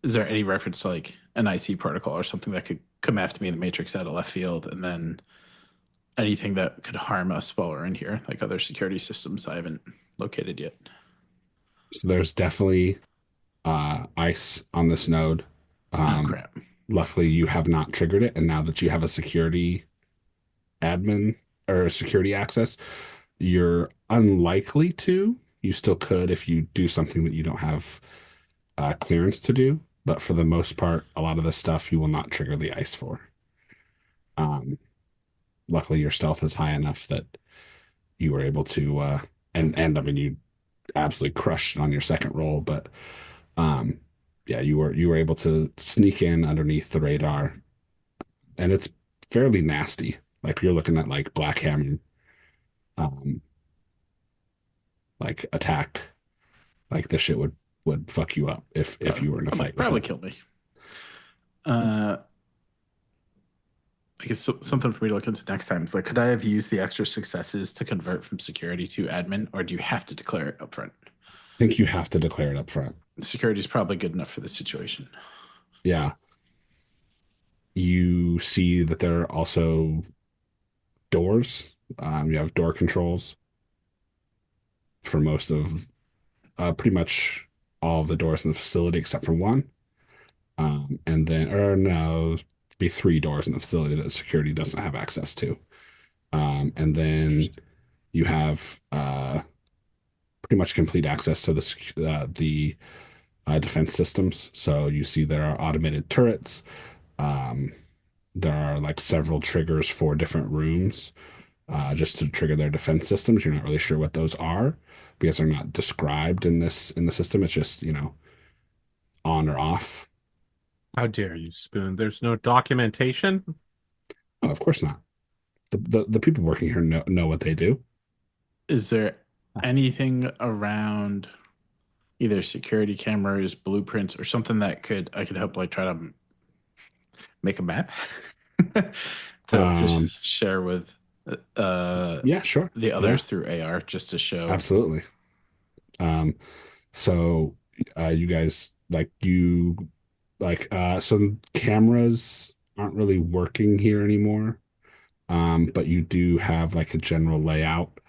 is there any reference to like an IC protocol or something that could come after me in the Matrix out of left field, and then anything that could harm us while we're in here, like other security systems I haven't located yet. So there's definitely ice on this node. Oh crap! Luckily, you have not triggered it, and now that you have a security admin or security access, you're unlikely to. You still could if you do something that you don't have clearance to do, but for the most part, a lot of this stuff you will not trigger the ice for. Luckily, your stealth is high enough that you were able to, and I mean, you absolutely crushed on your second roll, but yeah, you were able to sneak in underneath the radar, and it's fairly nasty. Like you're looking at like Black Hammer, like attack. Like this shit would fuck you up if you were in a fight. Probably kill me. I guess something for me to look into next time is like, could I have used the extra successes to convert from security to admin, or do you have to declare it up front? I think you have to declare it up front. Security is probably good enough for this situation. Yeah. You see that there are also doors. You have door controls for most of, pretty much all of the doors in the facility except for one. And then, or no, be 3 doors in the facility that security doesn't have access to. And then you have pretty much complete access to the defense systems. So you see there are automated turrets. There are like several triggers for different rooms just to trigger their defense systems. You're not really sure what those are because they're not described in the system. It's just, on or off. How dare you, Spoon? There's no documentation? Oh, of course not. The people working here know what they do. Is there anything around either security cameras, blueprints, or something that I could help like try to make a map to share with yeah, sure, the others through AR just to show? Absolutely. So you guys some cameras aren't really working here anymore, but you do have like a general layout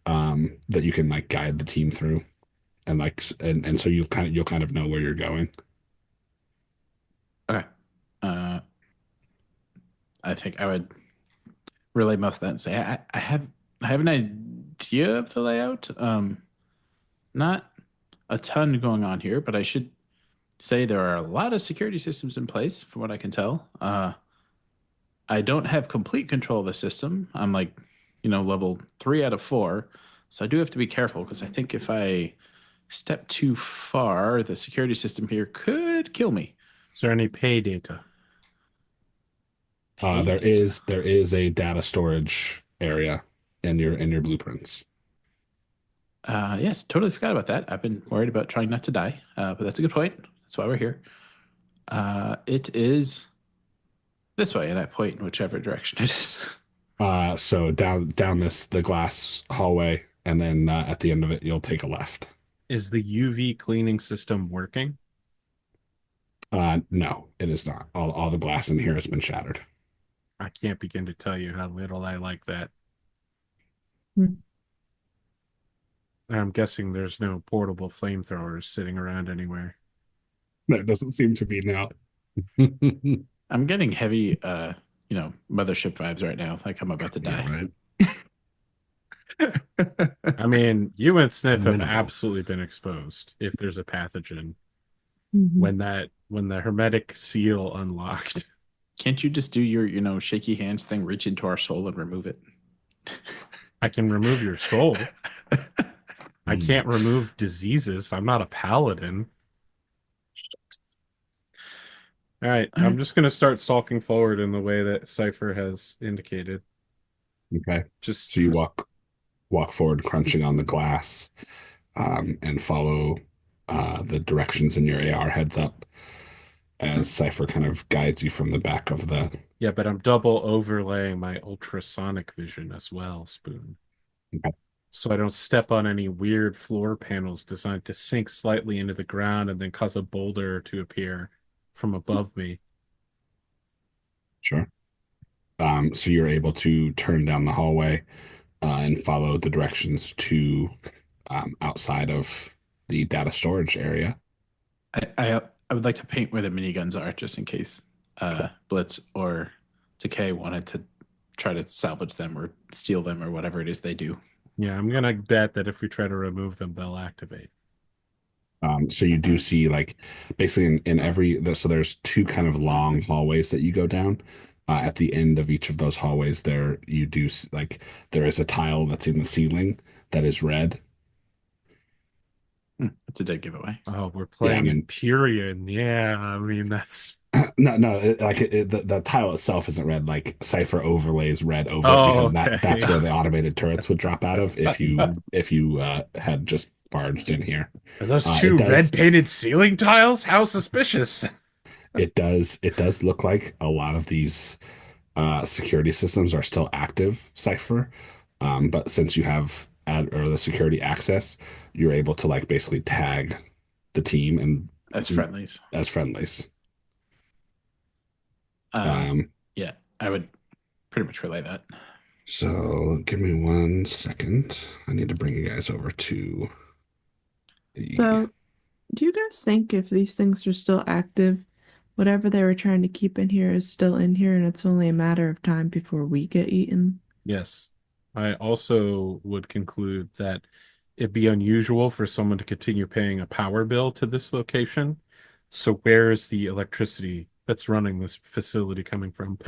that you can like guide the team through, and and so you'll kind of know where you're going. Okay. I think I would relay most of that and say I have an idea of the layout. Not a ton going on here, but I should say there are a lot of security systems in place from what I can tell. I don't have complete control of the system. I'm like, level 3 out of 4. So I do have to be careful because I think if I step too far, the security system here could kill me. Is there any pay data? There is a data storage area in your blueprints. Yes, totally forgot about that. I've been worried about trying not to die, but that's a good point. That's why we're here. It is this way, and I point in whichever direction it is. So down the glass hallway, and then at the end of it, you'll take a left. Is the UV cleaning system working? No, it is not. All the glass in here has been shattered. I can't begin to tell you how little I like that. I'm guessing there's no portable flamethrowers sitting around anywhere. There doesn't seem to be now. I'm getting heavy, mothership vibes right now. Like I'm about to die. Yeah, right. I mean, you and Sniff have absolutely been exposed if there's a pathogen when the hermetic seal unlocked. Can't you just do your, shaky hands thing, reach into our soul and remove it? I can remove your soul. I can't remove diseases. I'm not a paladin. All right, I'm just going to start stalking forward in the way that Cipher has indicated. Okay. Just So you walk forward, crunching on the glass, and follow the directions in your AR heads up as Cipher kind of guides you from the back of the. yeah, but I'm double overlaying my ultrasonic vision as well, Spoon. Okay. So I don't step on any weird floor panels designed to sink slightly into the ground and then cause a boulder to appear from above me. Sure. So you're able to turn down the hallway and follow the directions to outside of the data storage area. I would like to paint where the miniguns are, just in case Blitz or Decay wanted to try to salvage them or steal them or whatever it is they do. Yeah, I'm gonna bet that if we try to remove them, they'll activate. So you do see like basically in every so there's two kind of long hallways that you go down. At the end of each of those hallways, there you do like there is a tile that's in the ceiling that is red. That's a dead giveaway. Oh, we're playing Empyrean. Yeah, I mean that's No, the tile itself isn't red. Like Cipher overlays red over it oh, because okay. that's where the automated turrets would drop out of if you had just barged in here. Are those two red painted ceiling tiles? How suspicious! It does look like a lot of these security systems are still active, Cipher. But since you have the security access, you're able to like basically tag the team and as friendlies. Yeah, I would pretty much relay that. So give me 1 second. I need to bring you guys over to the. So, do you guys think if these things are still active, whatever they were trying to keep in here is still in here and it's only a matter of time before we get eaten? Yes. I also would conclude that it'd be unusual for someone to continue paying a power bill to this location. So where is the electricity that's running this facility coming from?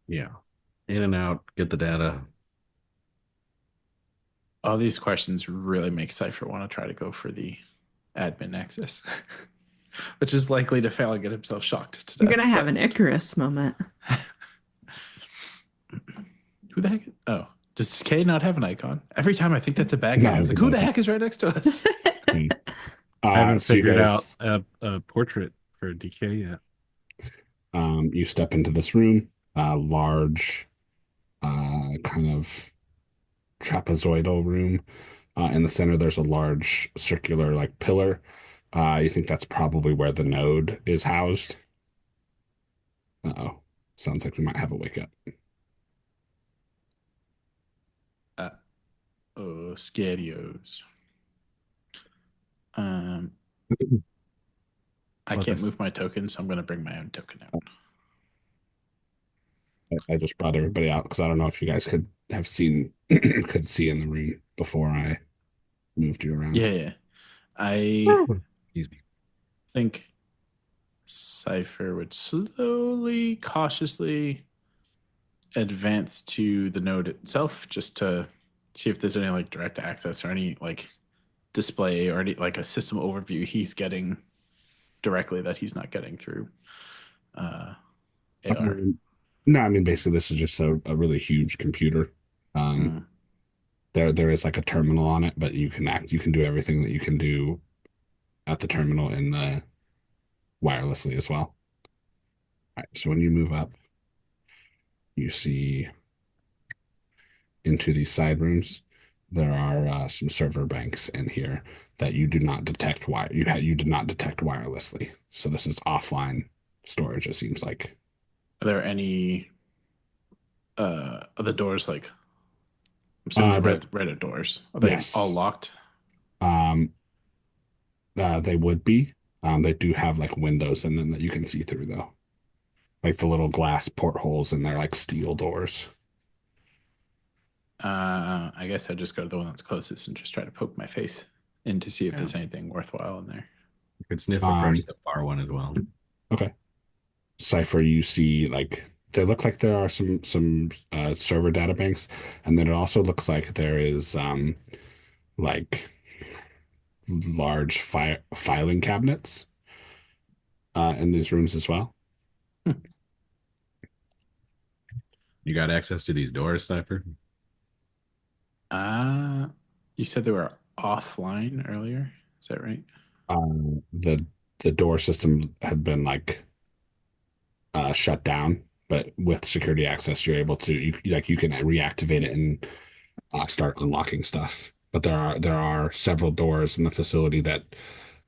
Yeah. In and out, get the data. All these questions really make Cipher want to try to go for the admin access, which is likely to fail and get himself shocked to death. You're going to have an Icarus moment. Who the heck? Oh, does Decay not have an icon? Every time I think that's a bad guy, I was like, who the heck is right next to us? I haven't figured out a portrait for Decay yet. You step into this room, large, kind of trapezoidal room. In the center, there's a large circular like pillar. You think that's probably where the node is housed. Uh-oh. Sounds like we might have a wake up. Oh, scarios. I can't move my token, so I'm going to bring my own token out. I just brought everybody out because I don't know if you guys could see in the room before I moved you around. Yeah. I think Cipher would slowly, cautiously advance to the node itself just to see if there's any like direct access or any like display or any like a system overview he's getting directly that he's not getting through AR. No, I mean basically this is just a really huge computer. There is like a terminal on it, but you can do everything that you can do at the terminal in the wirelessly as well. All right, so when you move up, you see into these side rooms, there are some server banks in here that you do not detect you did not detect wirelessly. So this is offline storage, it seems like. Are there any other doors like I'm assuming the Reddit doors? Are they all locked? They would be. They do have like windows in them that you can see through though. Like the little glass portholes and they're like steel doors. I guess I'd just go to the one that's closest and just try to poke my face in to see if there's anything worthwhile in there. You could sniff across the far one as well. Okay. Cipher, you see like they look like there are some server databanks, and then it also looks like there is like large filing cabinets in these rooms as well. You got access to these doors, Cipher? You said they were offline earlier. Is that right? The door system had been like shut down, but with security access, you're able to you can reactivate it and start unlocking stuff. But there are several doors in the facility that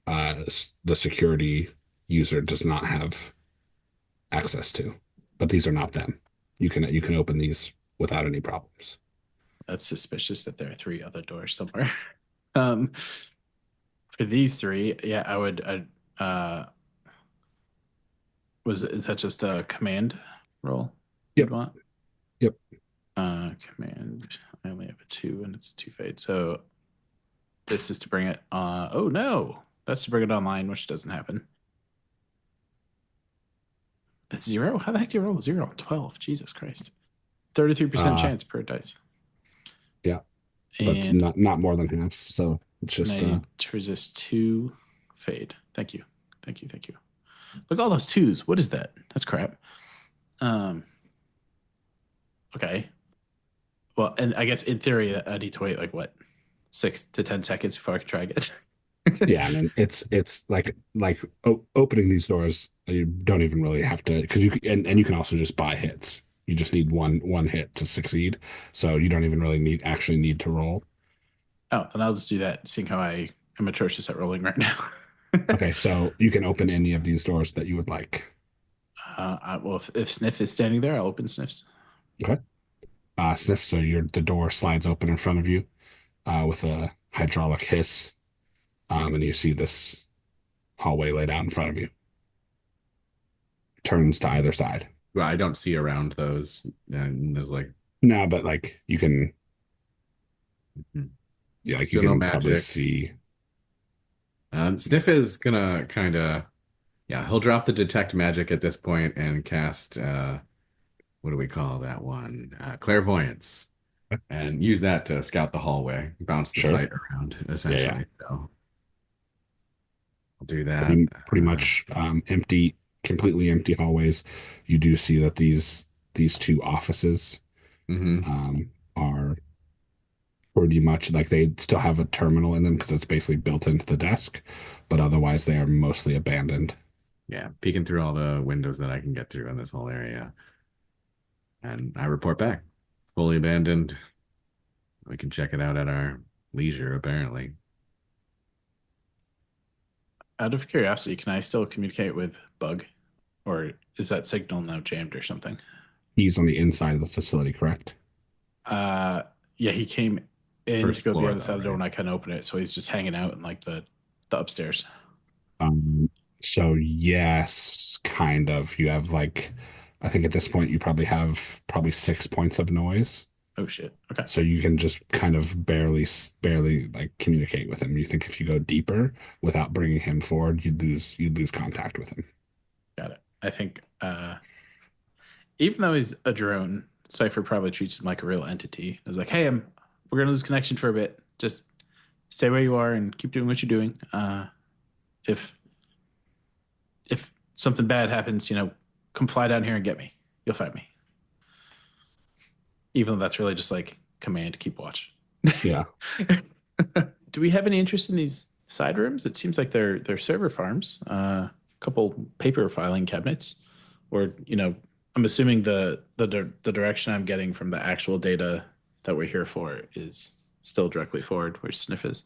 the security user does not have access to. But these are not them. You can open these without any problems. That's suspicious that there are 3 other doors somewhere. Um, for these 3, yeah, I would. Is that just a command roll? Yep. You'd want? Yep. Command. I only have a 2, and it's a 2 fade. So this is to bring it. Oh no, that's to bring it online, which doesn't happen. A 0? How the heck do you roll a 0? 12. Jesus Christ. 33% chance per dice. Yeah. But And not more than half. So it's just to resist 2 fade. Thank you. Look, all those 2s. What is that? That's crap. Okay. Well, and I guess in theory I need to wait like what, 6 to 10 seconds before I can try again. yeah. I mean, it's like opening these doors. You don't even really have to, because and you can also just buy hits. You just need one hit to succeed. So you don't even really need to roll. Oh, then I'll just do that, seeing how I am atrocious at rolling right now. Okay, so you can open any of these doors that you would like. Well, if Sniff is standing there, I'll open Sniff's. Okay. Sniff, so the door slides open in front of you with a hydraulic hiss, and you see this hallway laid out in front of you. Turns to either side. Well, I don't see around those. And there's like No, but like you can, Mhm. yeah, like Still you no can probably magic. see. Sniff is gonna kind of, yeah, he'll drop the detect magic at this point and cast, what do we call that one? Clairvoyance, and use that to scout the hallway, bounce the Sure. sight around, essentially. So I'll do that. Pretty much completely empty hallways. You do see that these 2 offices Mhm. are pretty much like they still have a terminal in them because it's basically built into the desk, but otherwise they are mostly abandoned. Yeah, peeking through all the windows that I can get through in this whole area. And I report back. It's fully abandoned. We can check it out at our leisure, apparently. Out of curiosity, can I still communicate with Bug? Or is that signal now jammed or something? He's on the inside of the facility, correct? Yeah, he came in First to go to the floor, other side of the door right? when I couldn't open it, so he's just hanging out in like the upstairs. So yes, kind of. You have like, I think at this point you probably have 6 points of noise. Oh shit. Okay. So you can just kind of barely like communicate with him. You think if you go deeper without bringing him forward, you'd lose contact with him. Got it. I think even though he's a drone, Cipher probably treats him like a real entity. I was like, hey, we're gonna lose connection for a bit. Just stay where you are and keep doing what you're doing. If something bad happens, come fly down here and get me. You'll find me. Even though that's really just like command to keep watch. Yeah. Do we have any interest in these side rooms? It seems like they're server farms. A couple paper filing cabinets, or I'm assuming the direction I'm getting from the actual data that we're here for is still directly forward where Sniff is.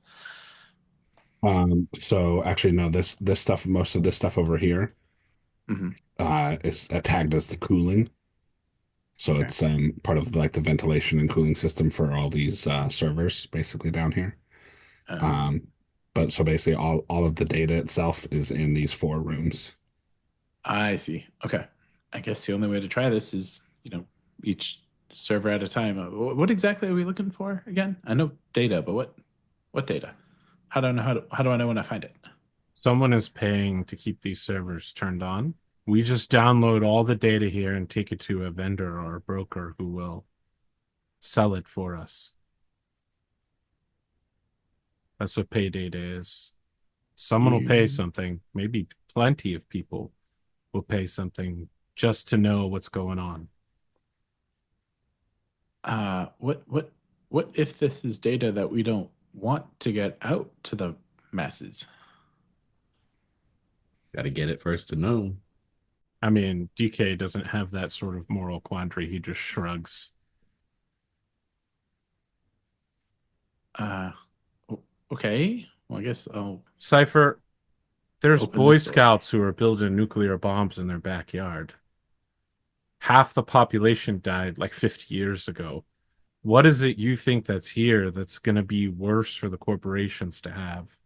So actually, no, this stuff, most of this stuff over here, is tagged as the cooling. So Okay. it's part of like the ventilation and cooling system for all these servers basically down here. But so basically all of the data itself is in these 4 rooms. I see. Okay. I guess the only way to try this is, each server at a time. What exactly are we looking for again? I know data, but what data? How do I know when I find it? Someone is paying to keep these servers turned on. We just download all the data here and take it to a vendor or a broker who will sell it for us. That's what pay data is. Someone will pay something, maybe plenty of people will pay something just to know what's going on. What if this is data that we don't want to get out to the masses? Got to get it first to know. I mean, Decay doesn't have that sort of moral quandary. He just shrugs. Okay. Well, I guess I'll Cipher, there's open Boy this door. Scouts who are building nuclear bombs in their backyard. Half the population died like 50 years ago. What is it you think that's here that's going to be worse for the corporations to have?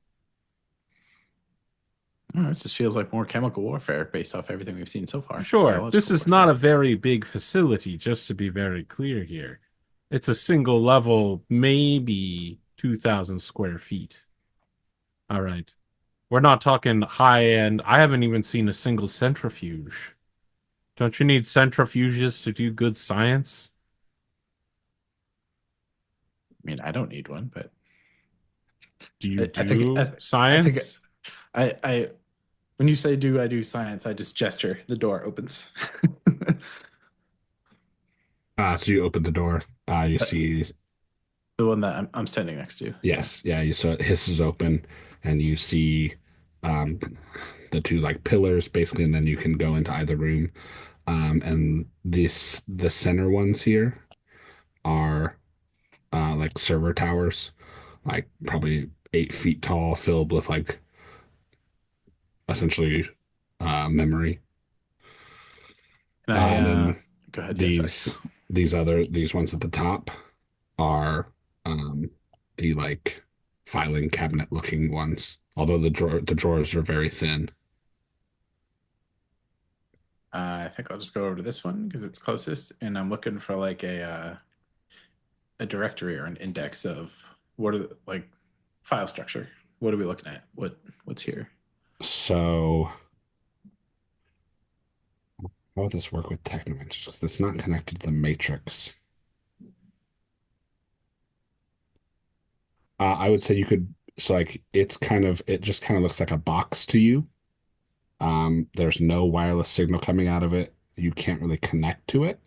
This just feels like more chemical warfare based off everything we've seen so far. Sure, this Biological is not a warfare. very big facility, just to be very clear here. It's a single level, maybe 2,000 square feet. All right. We're not talking high end. I haven't even seen a single centrifuge. Don't you need centrifuges to do good science? I mean, I don't need one, but Do you I think science? I when you say I do science, I just gesture. The door opens. So you open the door. You see, The one that I'm standing next to. yes, yeah. You saw it hisses open, and you see um, the two like pillars basically, and then you can go into either room. And the center ones here are like server towers, like probably 8 feet tall, filled with like essentially memory. And And then go ahead. Yeah, sorry. these ones at the top are the like filing cabinet looking ones. Although the drawers are very thin. I think I'll just go over to this one because it's closest, and I'm looking for like a directory or an index of what are like file structure. What are we looking at? What's here? So how would this work with Technomancer? Because it's not connected to the matrix. I would say you could. So like it just kind of looks like a box to you. There's no wireless signal coming out of it. You can't really connect to it.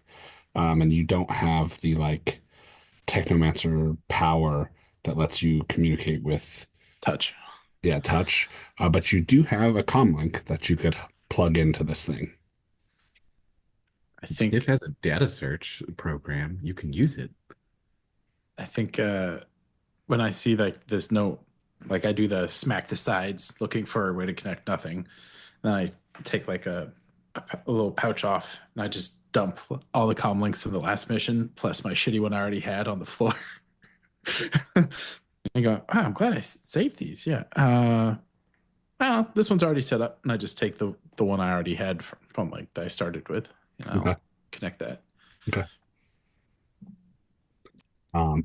And you don't have the like Technomancer power that lets you communicate with Touch. touch. But you do have a comm link that you could plug into this thing. I think Sniff has a data search program. You can use it. I think when I see like this note, like I do the smack the sides looking for a way to connect nothing. Then I take like a little pouch off and I just dump all the comm links from the last mission plus my shitty one I already had on the floor. I go, I'm glad I saved these. Yeah. Well, this one's already set up, and I just take the one I already had from like that I started with. Okay. Connect that. Okay.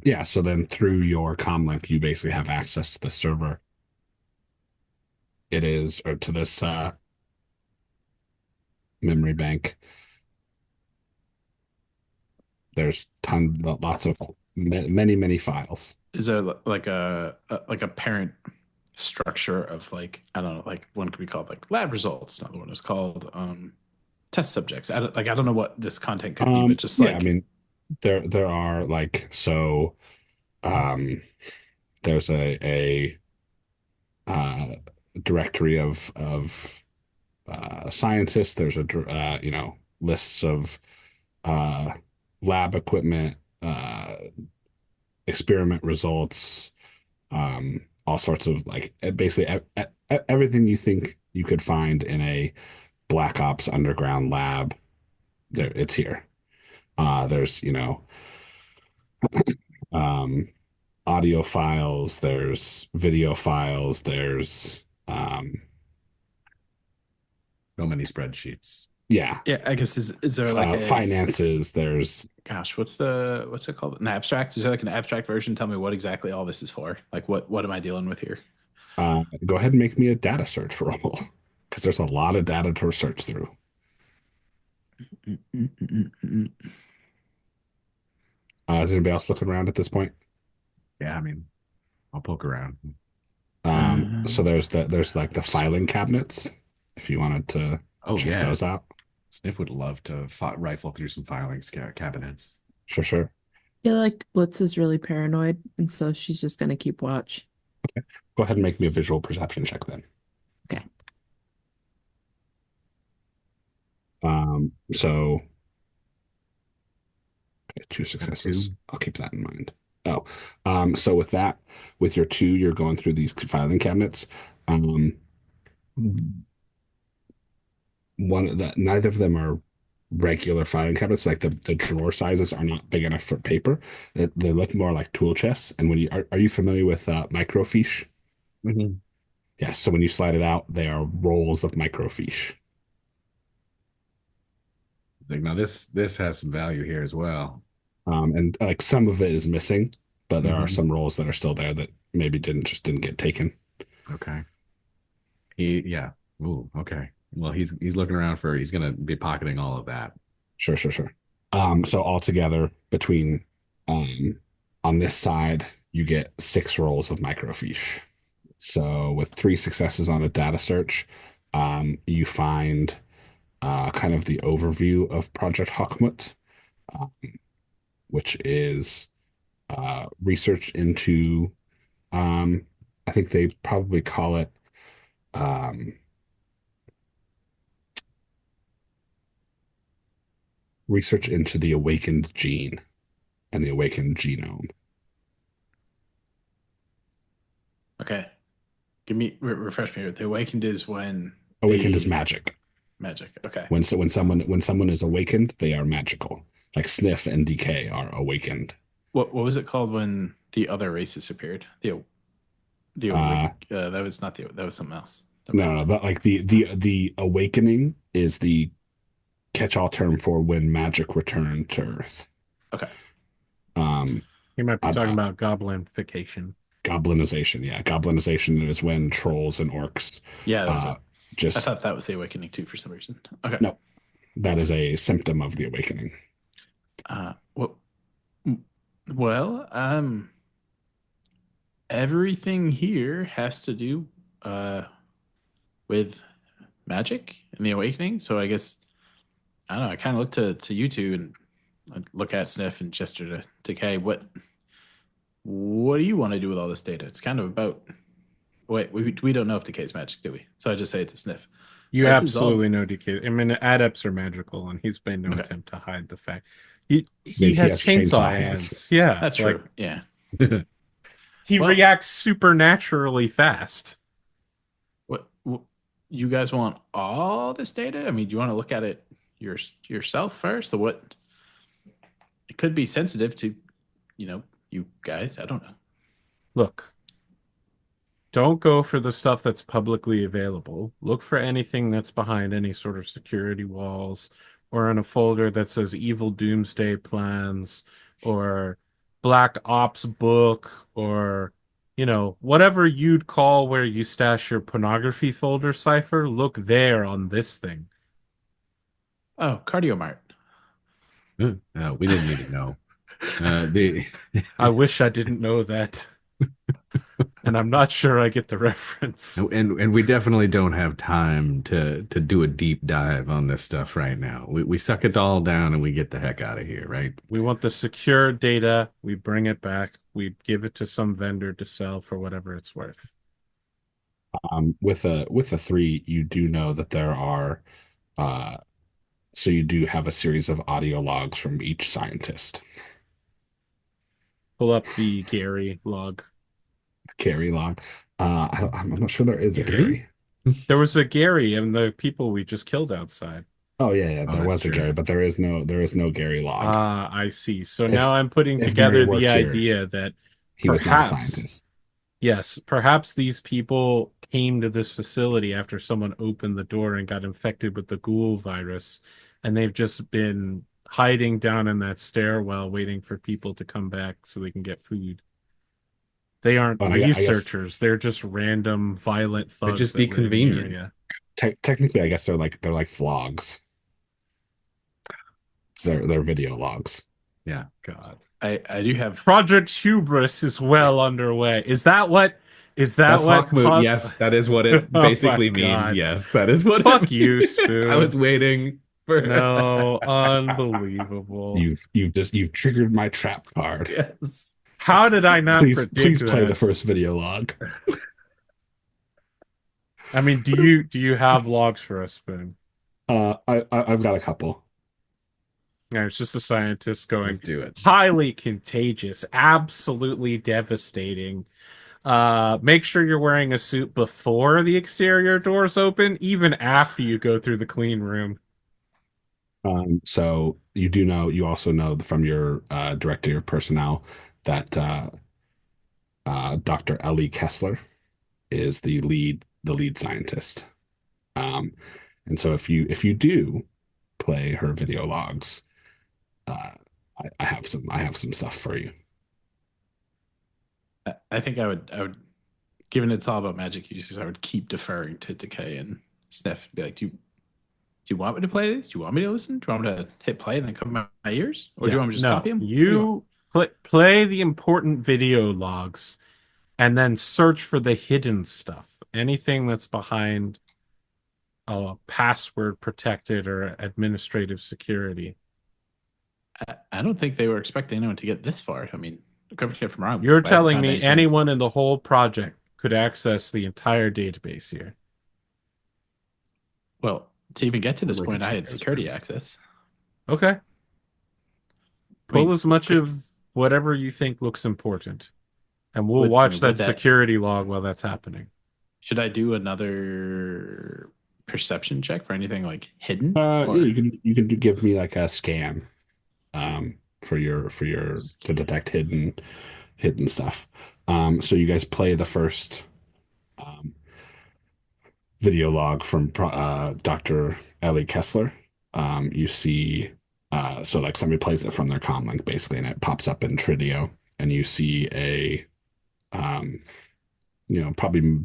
Yeah, so then through your comm link, you basically have access to the server. It is, or to this memory bank. There's lots of many files. Is there like a parent structure of like I don't know, like one could be called like lab results, another one is called test subjects. I don't know what this content could be, but just yeah, I mean, there are like so. There's a directory of scientists. There's a lists of lab equipment, experiment results, all sorts of like basically everything you think you could find in a Black Ops underground lab. It's here. There's audio files, there's video files, there's So many spreadsheets. yeah. I guess is there like finances, there's what's it called, an abstract? Is there like an abstract version? Tell me what exactly all this is for. Like what am I dealing with here? go ahead and make me a data search roll because there's a lot of data to search through. Is anybody else looking around at this point? Yeah, I mean, I'll poke around. So there's like the filing cabinets, if you wanted to Oh check yeah, those out. Sniff would love to rifle through some filing cabinets. Sure, sure. I feel like Blitz is really paranoid, and so she's just gonna keep watch. Go ahead and make me a visual perception check then. Okay. So okay, 2 successes. I'll keep that in mind. Oh, so with that, with your 2, you're going through these filing cabinets. One that neither of them are regular filing cabinets. Like the drawer sizes are not big enough for paper. They look more like tool chests. And when you are you familiar with microfiche? Mm-hmm. Yes. So when you slide it out, they are rolls of microfiche. Like now, this has some value here as well. And like some of it is missing, but there are Mhm. some rolls that are still there that maybe didn't get taken. Okay. Yeah. Ooh. Okay. Well, he's looking around for. He's gonna be pocketing all of that. Sure, sure, sure. So altogether between on this side, you get 6 rolls of microfiche. So with 3 successes on a data search, you find kind of the overview of Project Hawkmoot, um, which is research into, I think they probably call it um, research into the awakened gene and the awakened genome. Okay. Give me refresh me. The awakened is when Awakened is magic. magic. Okay. When someone is awakened, they are magical. Like Sniff and Decay are awakened. What was it called when the other race disappeared? The that was not that was something else. No, but like the awakening is the catch-all term for when magic returned to Earth. Okay. You might be Uh, talking uh, about goblinification. Goblinization, yeah. Goblinization is when trolls and orcs Yeah, that was it. I just thought that was the awakening too for some reason. Okay. no, that is a symptom of the awakening. What? Well, everything here has to do with magic and the awakening. So I guess I don't know. I kind of look to you two and I look at Sniff and gesture to Decay. What do you want to do with all this data? It's kind of about. Wait, we don't know if Decay's magic, do we? So I just say it to Sniff. You This is all- absolutely know Decay. I mean, adepts are magical, and he's made no Okay. attempt to hide the fact. He He has has chainsaw chainsaw hands. hands. Yeah, That's like, true. Yeah. He Well- reacts supernaturally fast. What you guys want all this data? I mean, do you want to look at it yourself first, or what? It could be sensitive to, you guys. I don't know. Look, don't go for the stuff that's publicly available. Look for anything that's behind any sort of security walls or in a folder that says Evil Doomsday Plans or Black Ops Book or, whatever you'd call where you stash your pornography folder, Cipher. Look there on this thing. Oh, Cardio Mart. We didn't need to know. The I wish I didn't know that. And I'm not sure I get the reference. and we definitely don't have time to do a deep dive on this stuff right now. We suck it all down and we get the heck out of here, right? We want the secure data. We bring it back. We give it to some vendor to sell for whatever it's worth. With a 3, you do know that there are so you do have a series of audio logs from each scientist. Pull up the Gary log. Gary log. I'm not sure there is a Gary? Gary. There was a Gary and the people we just killed outside. Oh yeah, Oh, there that's was a true. Gary, but there is no Gary log. Ah, I see. So If- now I'm putting if together Gary the worked here, idea that He was not a perhaps- scientist. yes, perhaps these people came to this facility after someone opened the door and got infected with the ghoul virus, and they've just been hiding down in that stairwell waiting for people to come back so they can get food. They aren't But I guess- researchers. They're just random violent thugs. just that be live in the convenient. area. Technically, I guess they're like vlogs. They're video logs. Yeah, God. I do have Project Hubris is well underway. Is that what? Is that That's what? Hawkmoot. Yes, that is what it Oh basically my means. God. Yes, that is what Fuck it you, means. Spoon. I was waiting for No, unbelievable. You've triggered my trap card. Yes. How did I not Please predict play that? the first video log. I mean, do you have logs for us, Spoon? I've got a couple. Yeah, it's just a scientist going, Let's do it. highly contagious, absolutely devastating. Make sure you're wearing a suit before the exterior doors open, even after you go through the clean room. So you also know from your director of personnel that Dr. Ellie Kessler is the lead scientist. And so if you do play her video logs, I have some stuff for you. I think I would, given it's all about magic users, I would keep deferring to Decay and Sniff and be like, do you want me to play this? Do you want me to listen? Do you want me to hit play and then cover my ears? Or do you want me to just copy them? You play the important video logs and then search for the hidden stuff. Anything that's behind password protected or administrative security. I don't think they were expecting anyone to get this far. I mean, correct me if I'm wrong. You're telling me anyone in the whole project could access the entire database here? Well, to even get to this Like point, a I had check security access. Okay. Pull Wait, as much of whatever you think looks important. And we'll With- watch with that that- security log while that's happening. Should I do another perception check for anything like hidden? Yeah, Or- you can give me like a scan, for your to detect hidden stuff. So you guys play the first video log from Dr. Ellie Kessler. You see, so like somebody plays it from their comm link basically, and it pops up in Tridio, and you see a, probably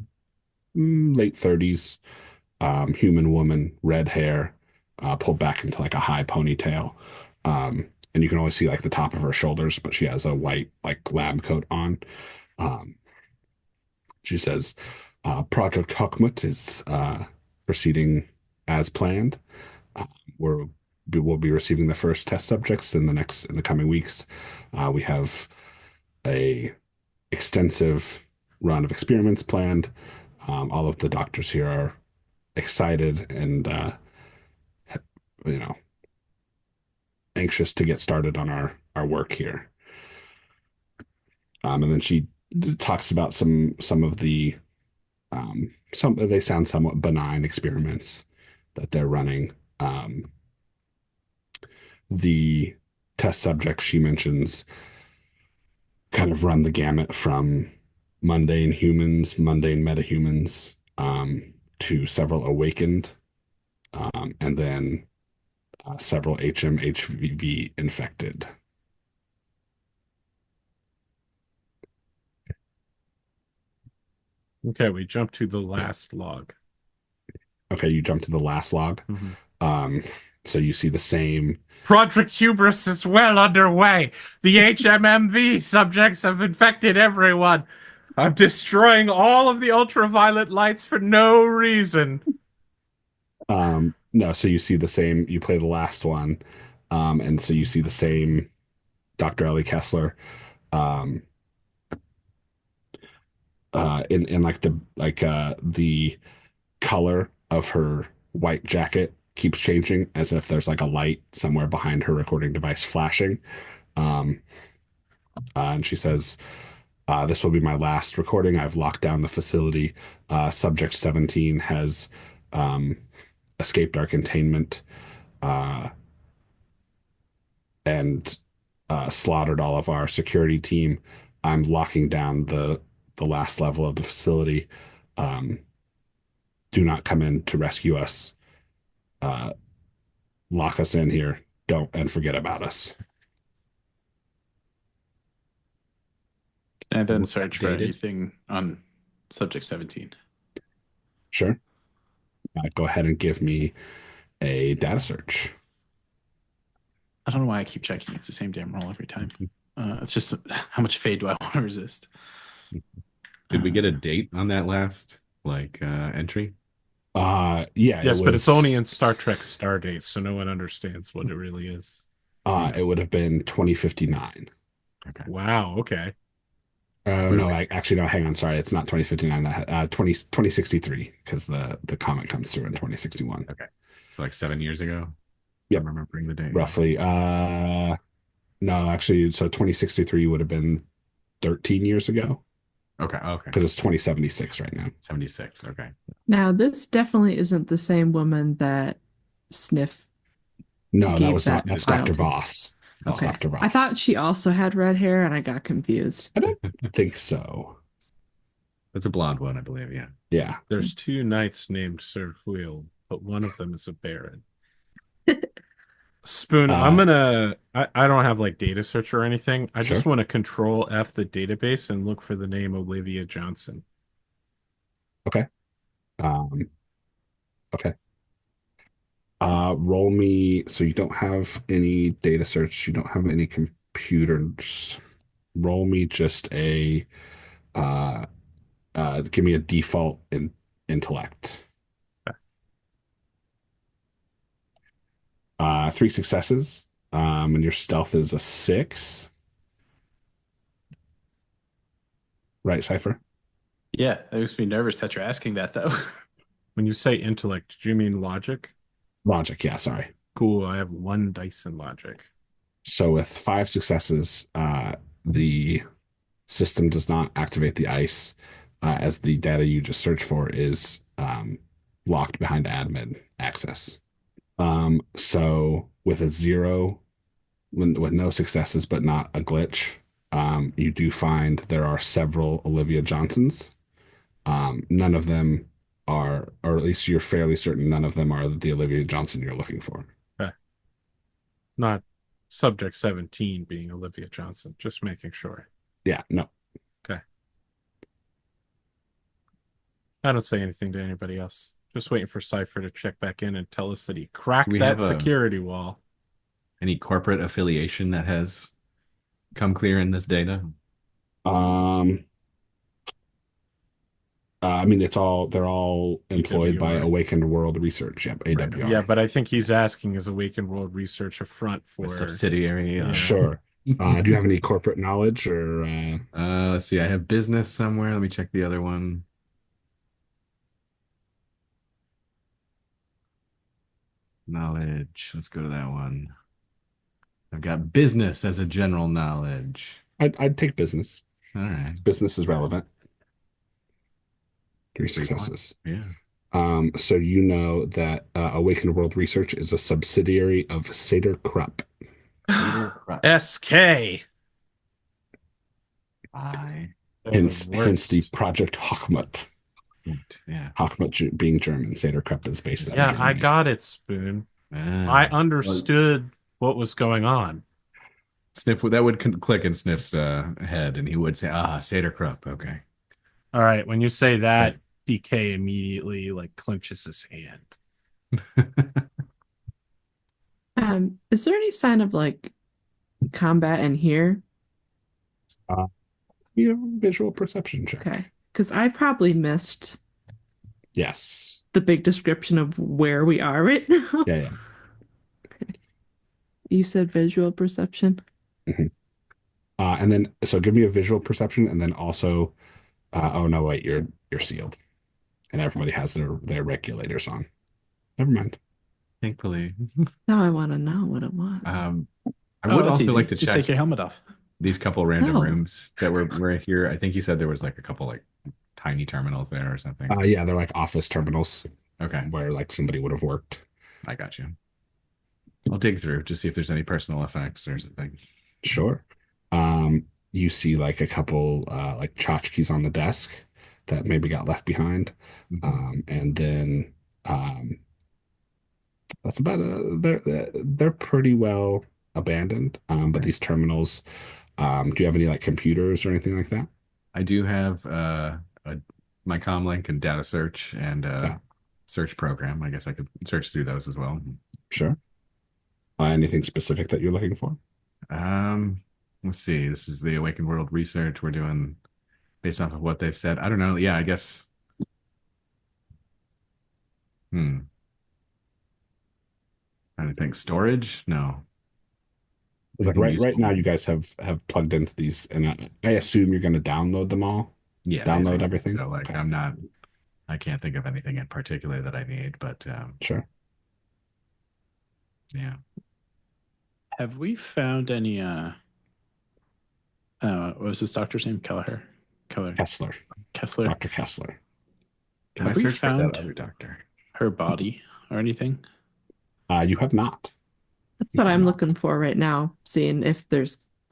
late 30s, human woman, red hair, pulled back into like a high ponytail. And you can only see like the top of her shoulders, but she has a white like lab coat on. She says, Project Hawkmoot is proceeding as planned. We'll be receiving the first test subjects in the coming weeks. We have a extensive run of experiments planned. All of the doctors here are excited and anxious to get started on our work here. And then she talks about some of the they sound somewhat benign experiments that they're running. The test subjects she mentions kind of run the gamut from mundane humans, mundane metahumans, to several awakened, and then several HMHV infected. Okay, we jump to the last log. Okay, you jump to the last log. So you see the same. Project Hubris is well underway. The HMMV subjects have infected everyone. I'm destroying all of the ultraviolet lights for no reason. No, so you see the same. You play the last one, and so you see the same Dr. Ellie Kessler, in like the color of her white jacket keeps changing as if there's like a light somewhere behind her recording device flashing. And she says, this will be my last recording. I've locked down the facility. Subject 17 has escaped our containment and slaughtered all of our security team. I'm locking down the last level of the facility. Do not come in to rescue us. Lock us in here. Don't and forget about us. And then search for Updated. anything on subject 17. Sure. Go ahead and give me a data search. I don't know why I keep checking. It's the same damn roll every time. It's just how much fade do I want to resist? Did we get a date on that last entry? Yeah, Yes, it but it's only was, in Star Trek Stardate, so no one understands what it really is. it would have been 2059. Okay. Wow. Okay. No, actually, no, hang on. Sorry, it's not 2059. 2063, because the comet comes through in 2061. Okay. So like 7 years ago. Yep. I'm remembering the date. Roughly. No, actually, so 2063 would have been 13 years ago, Okay. Okay. because it's 2076 right now. 76. Okay. Now, this definitely isn't the same woman that Sniff No, that gave was that not. That's file Dr. to. Voss. That's Okay. Dr. Voss. I thought she also had red hair, and I got confused. I don't think so. That's a blonde one, I believe. Yeah. Yeah. There's 2 knights named Sir Huil, but one of them is a baron. Spoon, I'm gonna. I don't have like data search or anything. I just Sure. want to Control F the database and look for the name Olivia Johnson. Okay. Okay. Roll me. So you don't have any data search. You don't have any computers. Roll me just a. Give me a default intellect. 3 successes. And your stealth is a 6. Right, Cipher? Yeah, that makes me nervous that you're asking that though. When you say intellect, do you mean logic? Logic, yeah, sorry. Cool. I have 1 dice in logic. So with 5 successes, the system does not activate the ice, as the data you just searched for is locked behind admin access. So with a 0, with no successes but not a glitch, you do find there are several Olivia Johnsons. None of them are, or at least you're fairly certain none of them are the Olivia Johnson you're looking for. Okay. Not subject 17 being Olivia Johnson. Just making sure. Yeah, no. Okay. I don't say anything to anybody else. Just waiting for Cipher to check back in and tell us that he cracked We that have security wall. Any corporate affiliation that has come clear in this data? I mean, they're all employed by AWR. Awakened World Research. Yep, AWR. Yeah, but I think he's asking, is Awakened World Research a front for A subsidiary? Yeah. Sure. Do you have any corporate knowledge or? Let's see. I have business somewhere. Let me check the other one. Knowledge. Let's go to that one. I've got business as a general knowledge. I'd take business. All right. Business is relevant. 3 successes. Yeah. So you know that Awakened World Research is a subsidiary of Seder Krupp. SK. Hence the Project Hochmut. Yeah. Hochmut being German. Seder Krupp is based out of Yeah, Germany. I got it, Spoon. Ah. I understood what was going on. Sniff, that would click in Sniff's head, and he would say, Seder Krupp. Okay. All right, when you say that, Says- Decay immediately like clenches his hand. Is there any sign of like combat in here? You have a visual perception check. Okay, because I probably missed Yes. the big description of where we are right now. Yeah. You said visual perception. And then, so give me a visual perception, and then also, oh no, wait, you're sealed, and everybody has their regulators on. Never mind. Thankfully. Now I want to know what it was. I Oh, would that's also easy. like to Just check take your helmet off. these couple random Oh. rooms that were here. I think you said there was like a couple like tiny terminals there or something. Yeah, they're like office terminals Okay. where like somebody would have worked. I got you. I'll dig through to see if there's any personal effects or something. Sure. You see like a couple like tchotchkes on the desk that maybe got left behind. And then that's about they're pretty well abandoned. But these terminals, do you have any like computers or anything like that? I do have my comlink and data search and Okay. search program. I guess I could search through those as well. Sure. Anything specific that you're looking for? Let's see. This is the Awakened World research we're doing based off of what they've said. I don't know. Yeah, I guess. I think storage. No. It's like Anything right now useful? you guys have plugged into these, and I assume you're going to download them all. Yeah, Download basically. everything. So like, Okay. I can't think of anything in particular that I need, but Sure. yeah. Have we found any what was this doctor's name? Keller. Kessler, Kessler. Dr. Kessler. Can Have I we search for that found other doctor? her body or anything? You have not. That's what I'm looking for right now, seeing if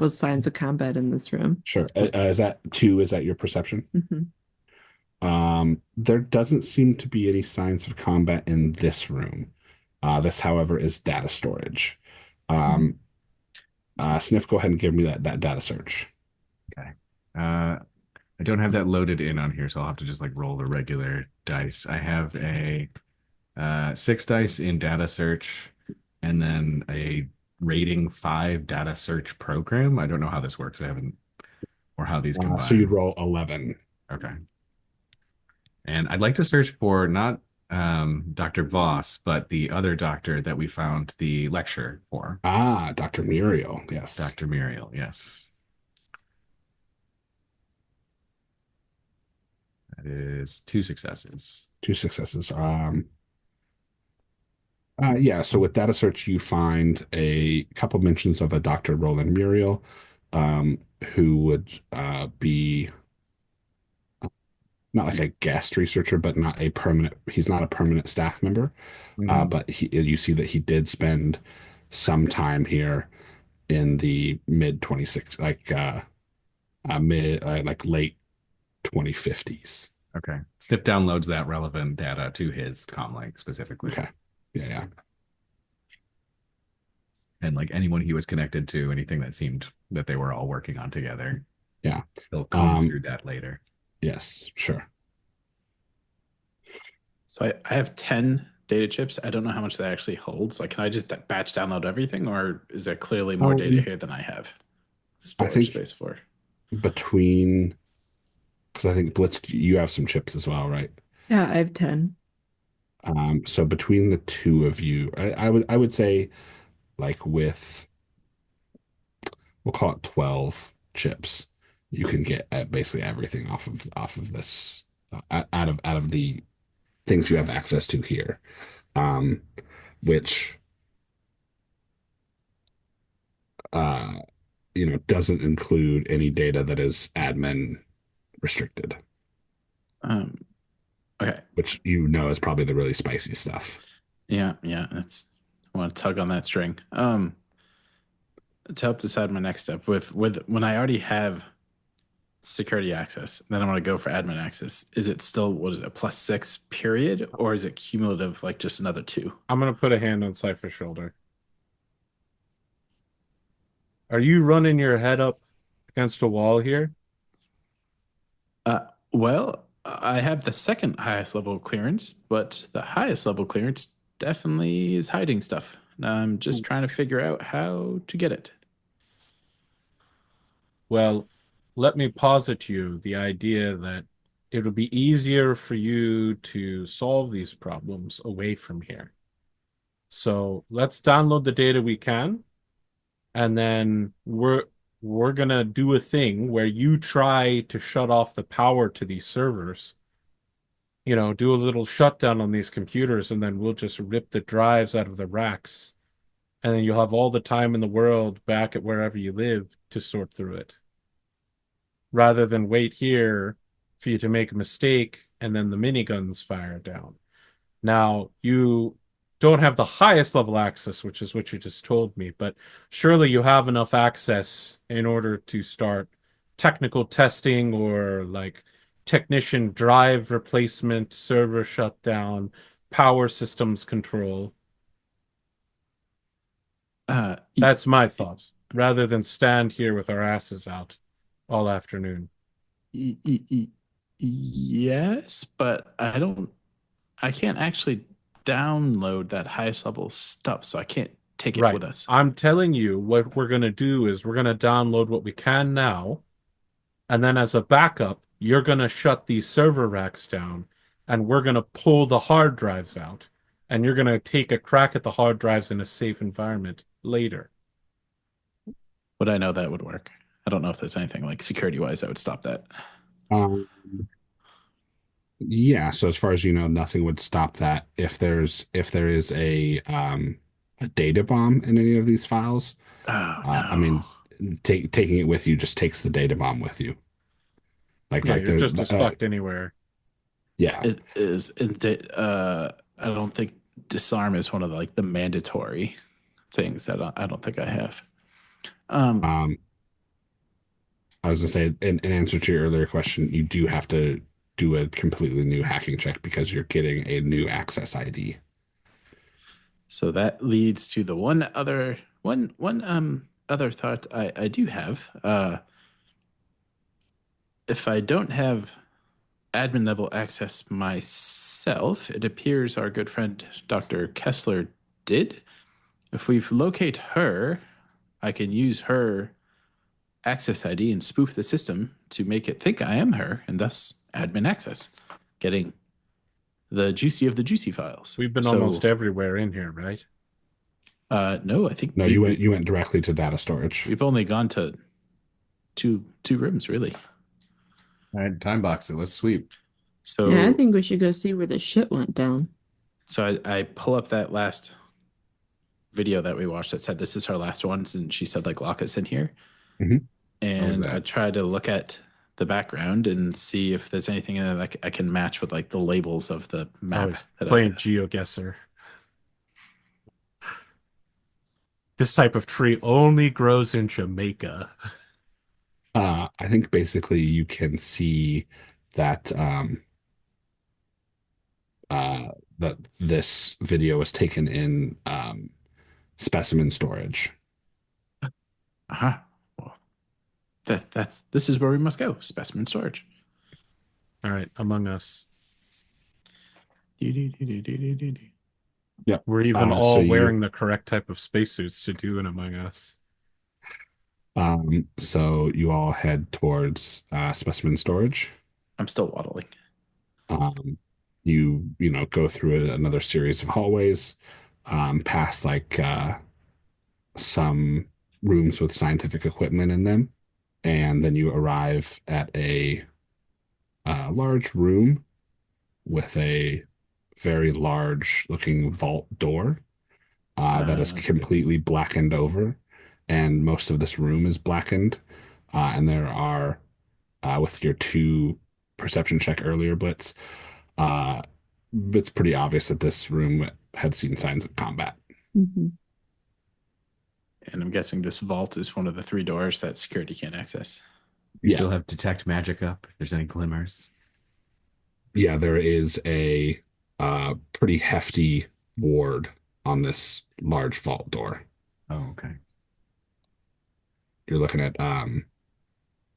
was signs of combat in this room. Sure. Is that 2? Is that your perception? There doesn't seem to be any signs of combat in this room. This, however, is data storage. Sniff, go ahead and give me that data search. Okay. I don't have that loaded in on here, so I'll have to just like roll the regular dice. I have a 6 dice in data search, and then a rating 5 data search program. I don't know how this works. I haven't, or how these combine. So you'd roll 11. Okay. And I'd like to search for not Dr. Voss, but the other doctor that we found the lecture for. Dr. Muriel. Yes. Dr. Muriel, yes. That is 2 successes. 2 successes. Yeah, so with data search, you find a couple mentions of a Dr. Roland Muriel, who would be not like a guest researcher, but he's not a permanent staff member. But you see that he did spend some time here in the mid 26, like late 2050s. Okay. Sniff downloads that relevant data to his comlink specifically. Okay. Yeah. And like anyone he was connected to, anything that seemed that they were all working on together. Yeah. He'll come through that later. Yes, sure. So I have 10 data chips. I don't know how much that actually holds. Like, can I just batch download everything, or is there clearly more data here than I have storage space for? Because I think Blitz, you have some chips as well, right? Yeah, I have 10. So between the two of you, I would say, like, with, we'll call it 12 chips, you can get basically everything off of this, out of the things you have access to here, which doesn't include any data that is admin restricted. Okay. Which is probably the really spicy stuff. Yeah. I want to tug on that string. To help decide my next step, with when I already have security access, then I want to go for admin access. Is it still, what is it, +6 period, or is it cumulative, like just another 2? I'm gonna put a hand on Cipher's shoulder. Are you running your head up against a wall here? Well, I have the second highest level clearance, but the highest level clearance definitely is hiding stuff. I'm just trying to figure out how to get it. Well, let me posit to you the idea that it would be easier for you to solve these problems away from here. So let's download the data we can, and then we're gonna do a thing where you try to shut off the power to these servers. Do a little shutdown on these computers, and then we'll just rip the drives out of the racks. And then you'll have all the time in the world back at wherever you live to sort through it. Rather than wait here for you to make a mistake and then the miniguns fire down. Now, you don't have the highest level access, which is what you just told me, but surely you have enough access in order to start technical testing or like technician drive replacement, server shutdown, power systems control. That's my thought, rather than stand here with our asses out all afternoon. Yes, but I can't actually download that highest level stuff, so I can't take it Right. with us. I'm telling you what we're going to do is we're going to download what we can now. And then as a backup, you're going to shut these server racks down and we're going to pull the hard drives out. And you're going to take a crack at the hard drives in a safe environment later. Would I know that would work? I don't know if there's anything like security-wise that would stop that. Um, yeah. So as far as you know, nothing would stop that. If there is a data bomb in any of these files, Oh, no. I mean, taking it with you just takes the data bomb with you. Yeah, you're just as fucked anywhere. Yeah. I don't think disarm is one of the mandatory things that I don't think I have. I was gonna say, in answer to your earlier question, you do have to do a completely new hacking check because you're getting a new access ID. So that leads to the one other thought I do have. If I don't have admin level access myself, it appears our good friend Dr. Kessler did. If we locate her, I can use her access ID and spoof the system to make it think I am her, and thus admin access, getting the juicy of the juicy files. We've been almost everywhere in here, right? No, I think you went directly to data storage. We've only gone to two rooms, really. All right, time box it. Let's sweep. So Yeah, I think we should go see where the shit went down. So I pull up that last video that we watched that said this is our last one, and she said lock us in here. Mm-hmm. And I tried to look at the background and see if there's anything in that I can match with the labels of the map. Playing GeoGuessr. This type of tree only grows in Jamaica. I think basically you can see that that this video was taken in specimen storage. Uh-huh. Well, this is where we must go. Specimen storage. All right, Among Us. Yeah, We're even all wearing the correct type of spacesuits to do an Among Us. So you all head towards specimen storage. I'm still waddling. You go through another series of hallways, past some rooms with scientific equipment in them, and then you arrive at a large room with a very large looking vault door that is completely blackened over, and most of this room is blackened, and there are with your 2 perception check earlier, Blitz, it's pretty obvious that this room had seen signs of combat. Mm-hmm. And I'm guessing this vault is one of the 3 doors that security can't access. You still have detect magic up if there's any glimmers. Yeah, there is a pretty hefty ward on this large vault door. Oh, okay. You're looking at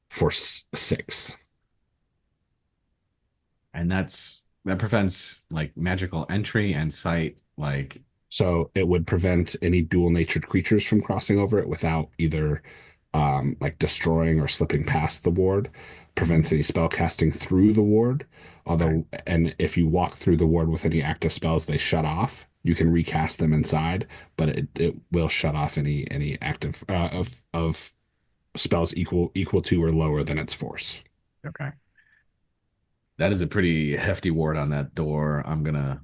force 6. And that prevents magical entry and sight. So it would prevent any dual-natured creatures from crossing over it without either destroying or slipping past the ward. Prevents any spell casting through the ward. And if you walk through the ward with any active spells, they shut off. You can recast them inside, but it will shut off any active of spells equal to or lower than its force. Okay. That is a pretty hefty ward on that door. I'm gonna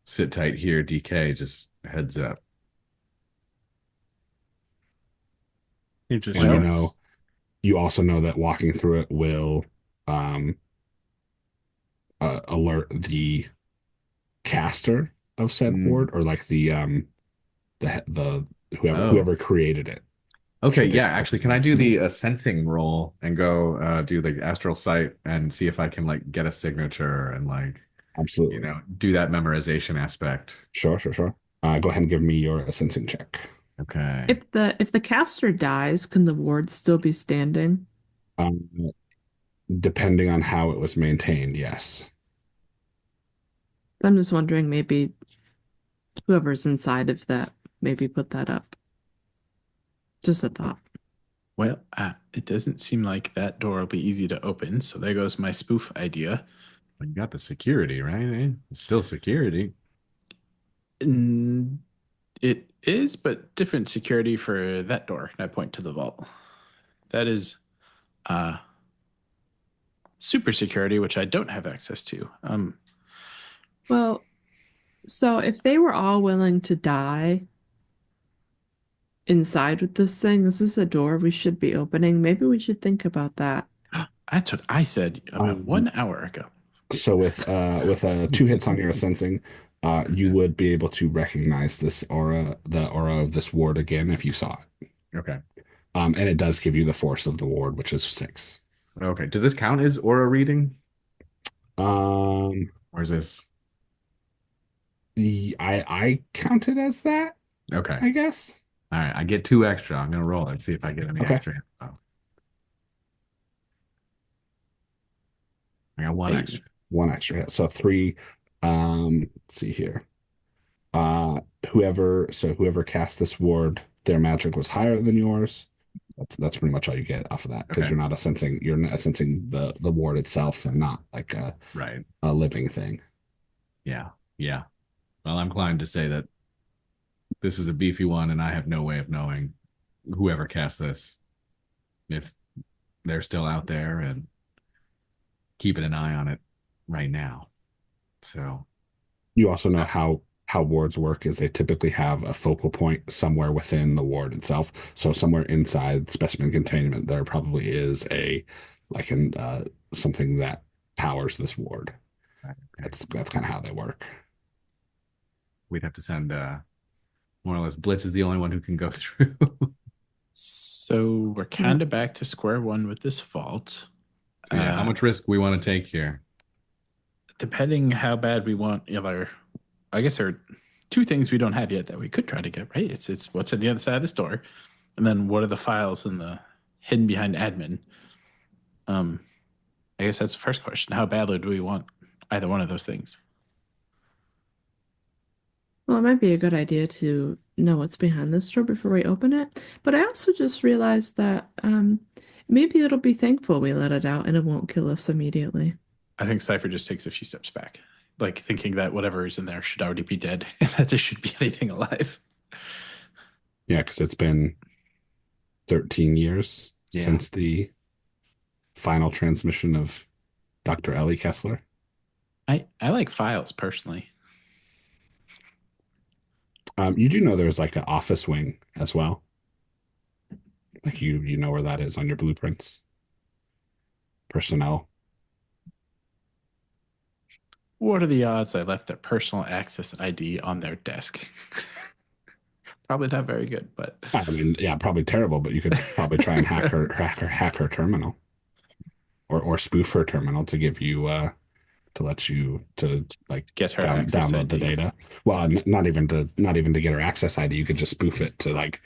sit tight here. Decay, just heads up. You just you also know that walking through it will alert the caster of said ward, or whoever created it. Okay, yeah. Actually, can I do the sensing roll and go do the astral sight and see if I can get a signature and absolutely do that memorization aspect? Sure. Go ahead and give me your sensing check. Okay. If the caster dies, can the ward still be standing? Depending on how it was maintained, yes. I'm just wondering, maybe whoever's inside of that maybe put that up. Just a thought. Well, it doesn't seem like that door will be easy to open. So there goes my spoof idea. You got the security, right? Eh? It's still security. It is, but different security for that door. And I point to the vault. That is super security, which I don't have access to. Well, so if they were all willing to die inside with this thing, this is a door we should be opening. Maybe we should think about that. That's what I said about 1 hour ago. So with 2 hits on your sensing, you would be able to recognize this aura, the aura of this ward again if you saw it. Okay. And it does give you the force of the ward, which is 6. Okay. Does this count as aura reading? Or is this? I count it as that. Okay. I guess. All right. I get 2 extra. I'm gonna roll and see if I get any extra info. I got 1 extra. 1 extra hit. So 3. Let's see here. Whoever cast this ward, their magic was higher than yours. That's pretty much all you get off of that, because you're not sensing the ward itself and not like a living thing. Yeah. Well, I'm inclined to say that this is a beefy one, and I have no way of knowing whoever cast this, if they're still out there and keeping an eye on it right now. So you also know how wards work is they typically have a focal point somewhere within the ward itself. So somewhere inside specimen containment, there probably is something that powers this ward. That's kind of how they work. We'd have to send more or less Blitz is the only one who can go through. So we're kind of back to square one with this vault. Yeah, how much risk we want to take here? Depending how bad we want, I guess there are 2 things we don't have yet that we could try to get, right? It's what's at the other side of this door, and then what are the files hidden behind admin. I guess that's the first question. How badly do we want either one of those things? Well, it might be a good idea to know what's behind this door before we open it. But I also just realized that maybe it'll be thankful we let it out and it won't kill us immediately. I think Cipher just takes a few steps back, like thinking that whatever is in there should already be dead and that there should be anything alive. Yeah, because it's been 13 years since the final transmission of Dr. Ellie Kessler. I like files personally. You do know there's like an office wing as well. Like you know where that is on your blueprints. Personnel. What are the odds I left their personal access ID on their desk? Probably not very good, but I mean, yeah, probably terrible, but you could probably try and hack her terminal. Or spoof her terminal to give you to let you to like get her download ID. the data. Well, not even to get her access ID. You could just spoof it to like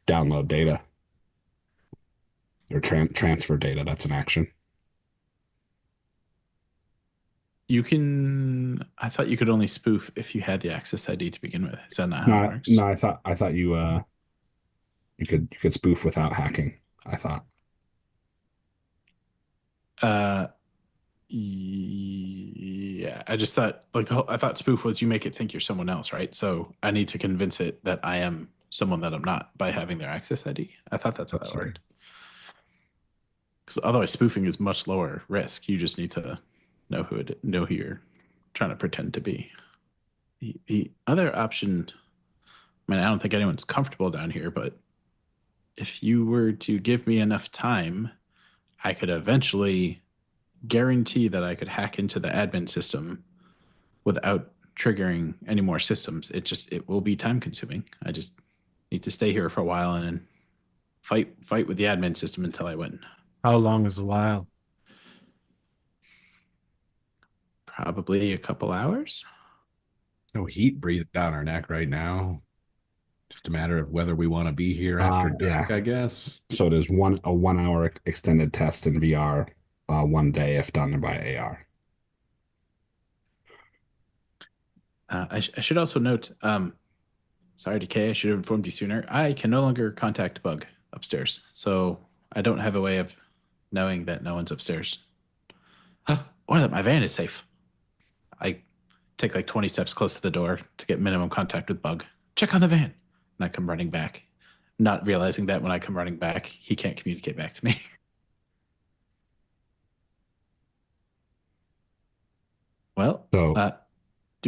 download data or transfer data. That's an action. You can. I thought you could only spoof if you had the access ID to begin with. Is that not how it works? No, I thought you could spoof without hacking. I thought. Yeah, I just thought I thought spoof was you make it think you're someone else, right? So I need to convince it that I am someone that I'm not by having their access ID. I thought that's how that worked. Because otherwise, spoofing is much lower risk. You just need to know who you're trying to pretend to be. The other option, I mean, I don't think anyone's comfortable down here, but if you were to give me enough time, I could eventually guarantee that I could hack into the admin system without triggering any more systems. It will be time consuming. I just need to stay here for a while and then fight with the admin system until I win. How long is a while? Probably a couple hours. No heat breathing down our neck right now. Just a matter of whether we want to be here after dark, I guess. So it is a 1 hour extended test in VR, 1 day if done by AR. I should also note, Sorry, Decay. I should have informed you sooner. I can no longer contact Bug upstairs, so I don't have a way of knowing that no one's upstairs. Or that my van is safe. I take like 20 steps close to the door to get minimum contact with Bug. Check on the van. And I come running back, not realizing that when I come running back, he can't communicate back to me. Well, So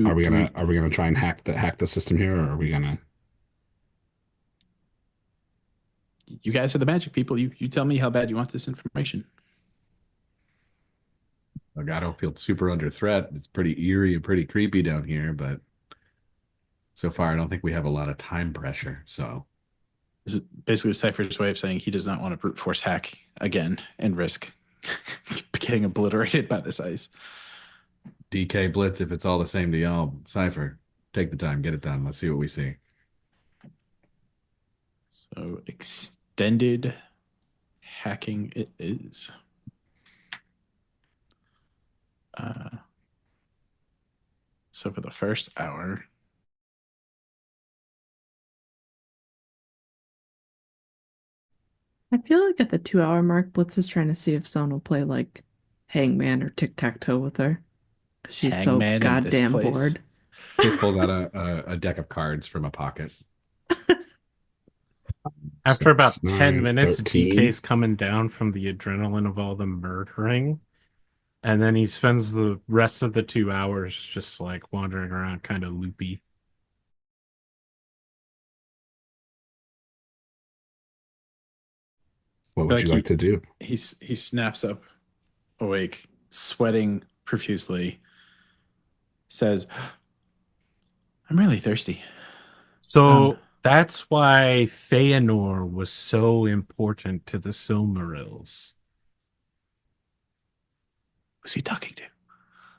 are we gonna try and hack the system here, or are we gonna? You guys are the magic people. You tell me how bad you want this information. Look, I don't feel super under threat. It's pretty eerie and pretty creepy down here, but so far I don't think we have a lot of time pressure. So This is basically Cipher's way of saying he does not want to brute force hack again and risk getting obliterated by this ice. DK Blitz, if it's all the same to y'all, Cipher, take the time, get it done. Let's see what we see. So extended hacking it is. So for the first hour, I feel like at the 2 hour mark, Blitz is trying to see if someone will play like Hangman or Tic-Tac-Toe with her. 'Cause she's Hangman so in this goddamn place? bored. He pulled out a deck of cards from a pocket. After about 6, 10 9, minutes, 13. DK's coming down from the adrenaline of all the murdering. And then he spends the rest of the 2 hours just like wandering around kind of loopy. What would Like you like to do? he snaps up, awake, sweating profusely, says, I'm really thirsty. So that's why Feanor was so important to the Silmarils. Who's he talking to?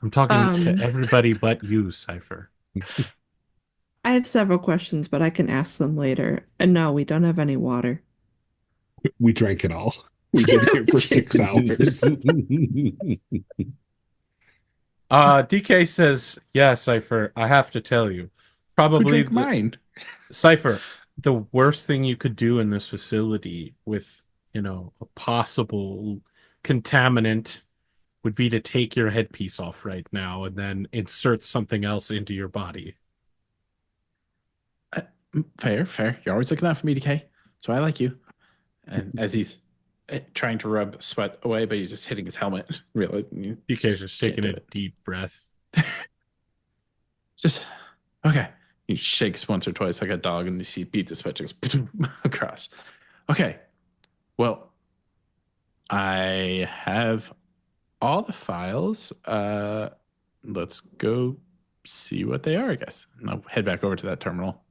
I'm talking to Um, everybody but you, Cipher. I have several questions, but I can ask them later. And no, we don't have any water. We drank it all. We've been here for 6 hours. DK says, yeah, Cipher, I have to tell you. Probably mine. Cipher, the worst thing you could do in this facility with, a possible contaminant would be to take your headpiece off right now and then insert something else into your body. Fair. You're always looking out for me, Decay. So I like you. And as he's trying to rub sweat away, but he's just hitting his helmet. Realizing DK's just taking a deep breath. Just okay. He shakes once or twice like a dog, and you see beats of sweat just across. Okay. Well, I have all the files. Let's go see what they are, I guess. And I'll head back over to that terminal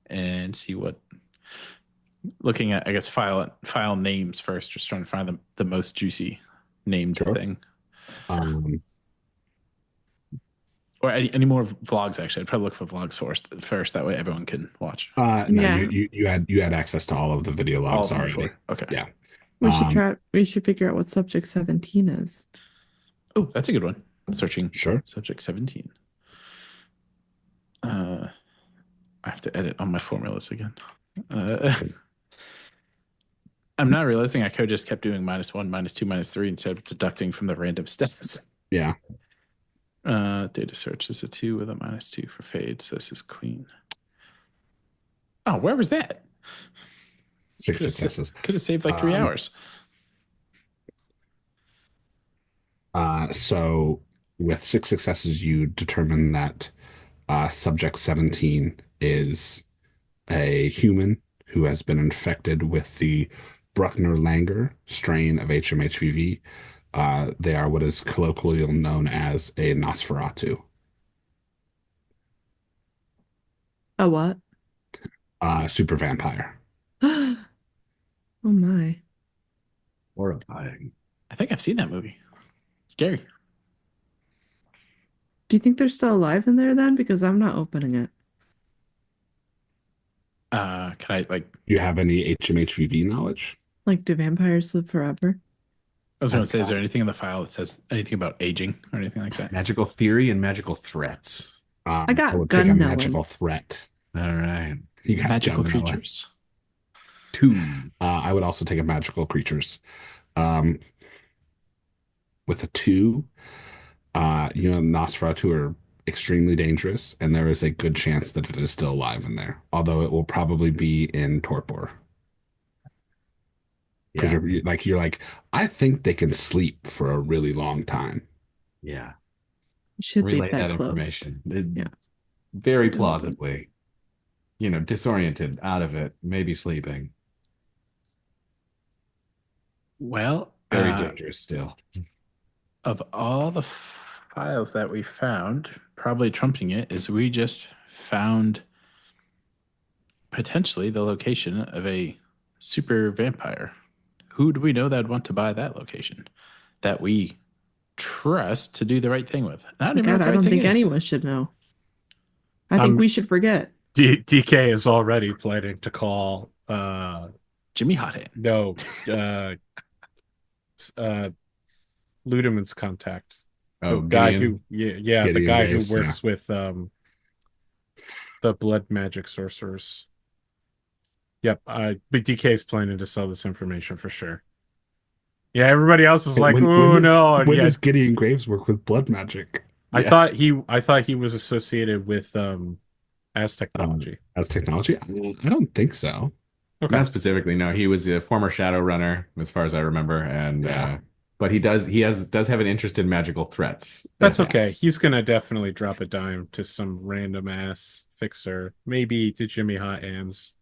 and see what. Looking at, I guess, file names first, just trying to find the most juicy named thing. Or any more vlogs, actually. I'd probably look for vlogs first. That way everyone can watch. No, Yeah. you had access to all of the video logs already. Okay. Yeah. We should figure out what subject 17 is. Oh, that's a good one. Searching Sure. subject 17. I have to edit on my formulas again. I'm not realizing I could have just kept doing -1, -2, -3 instead of deducting from the random stats. Yeah. Data search is a 2 with a -2 for fade, so this is clean. Oh, where was that? 6 successes. Could have saved like 3 hours. So with 6 successes, you determine that subject 17 is a human who has been infected with the Bruckner-Langer strain of HMHVV. They are what is colloquially known as a Nosferatu. A what? Super vampire. Oh my. Horrifying. I think I've seen that movie. Scary. Do you think they're still alive in there then? Because I'm not opening it. Can I Do you have any HMHVV knowledge? Like, do vampires live forever? I was going to say, is there anything in the file that says anything about aging or anything like that? Magical theory and magical threats. I got would gun take a melon. magical threat. All right. You got Magical Gemini. creatures. 2. I would also take a magical creatures. With a 2, Nosferatu are extremely dangerous, and there is a good chance that it is still alive in there. Although it will probably be in torpor. Because you're like, I think they can sleep for a really long time. Yeah. You should Relay leave that close. information. Yeah. Very plausibly. Disoriented, out of it, maybe sleeping. Well, Very dangerous still. of all the files that we found, probably trumping it is we just found potentially the location of a super vampire. Who do we know that would want to buy that location that we trust to do the right thing with? I don't even know what the I right don't thing think is. anyone should know. I think we should forget. DK is already planning to call Jimmy Hothead. no Ludemann's contact. Oh, The guy Gideon? the Gideon guy Graves, who works with the blood magic sorcerers. Yep, but DK is planning to sell this information for sure. Yeah, everybody else is like, oh no. When does Gideon Graves work with blood magic? I thought he was associated with as technology. As technology? I don't think so. Okay. Not specifically, no. He was a former Shadowrunner, as far as I remember, and but he does have an interest in magical threats. That's okay. He's gonna definitely drop a dime to some random ass fixer, maybe to Jimmy Hot Hands,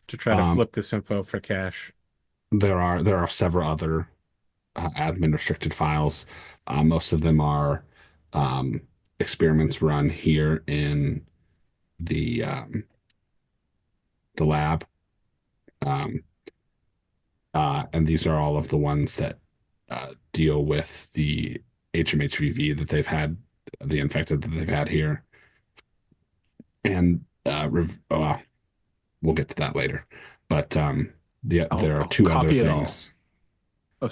to try to flip this info for cash. There are several other admin restricted files. Most of them are experiments run here in the lab, and these are all of the ones that deal with the HMHVV that they've had, the infected that they've had here, and we'll get to that later. But there are two other things.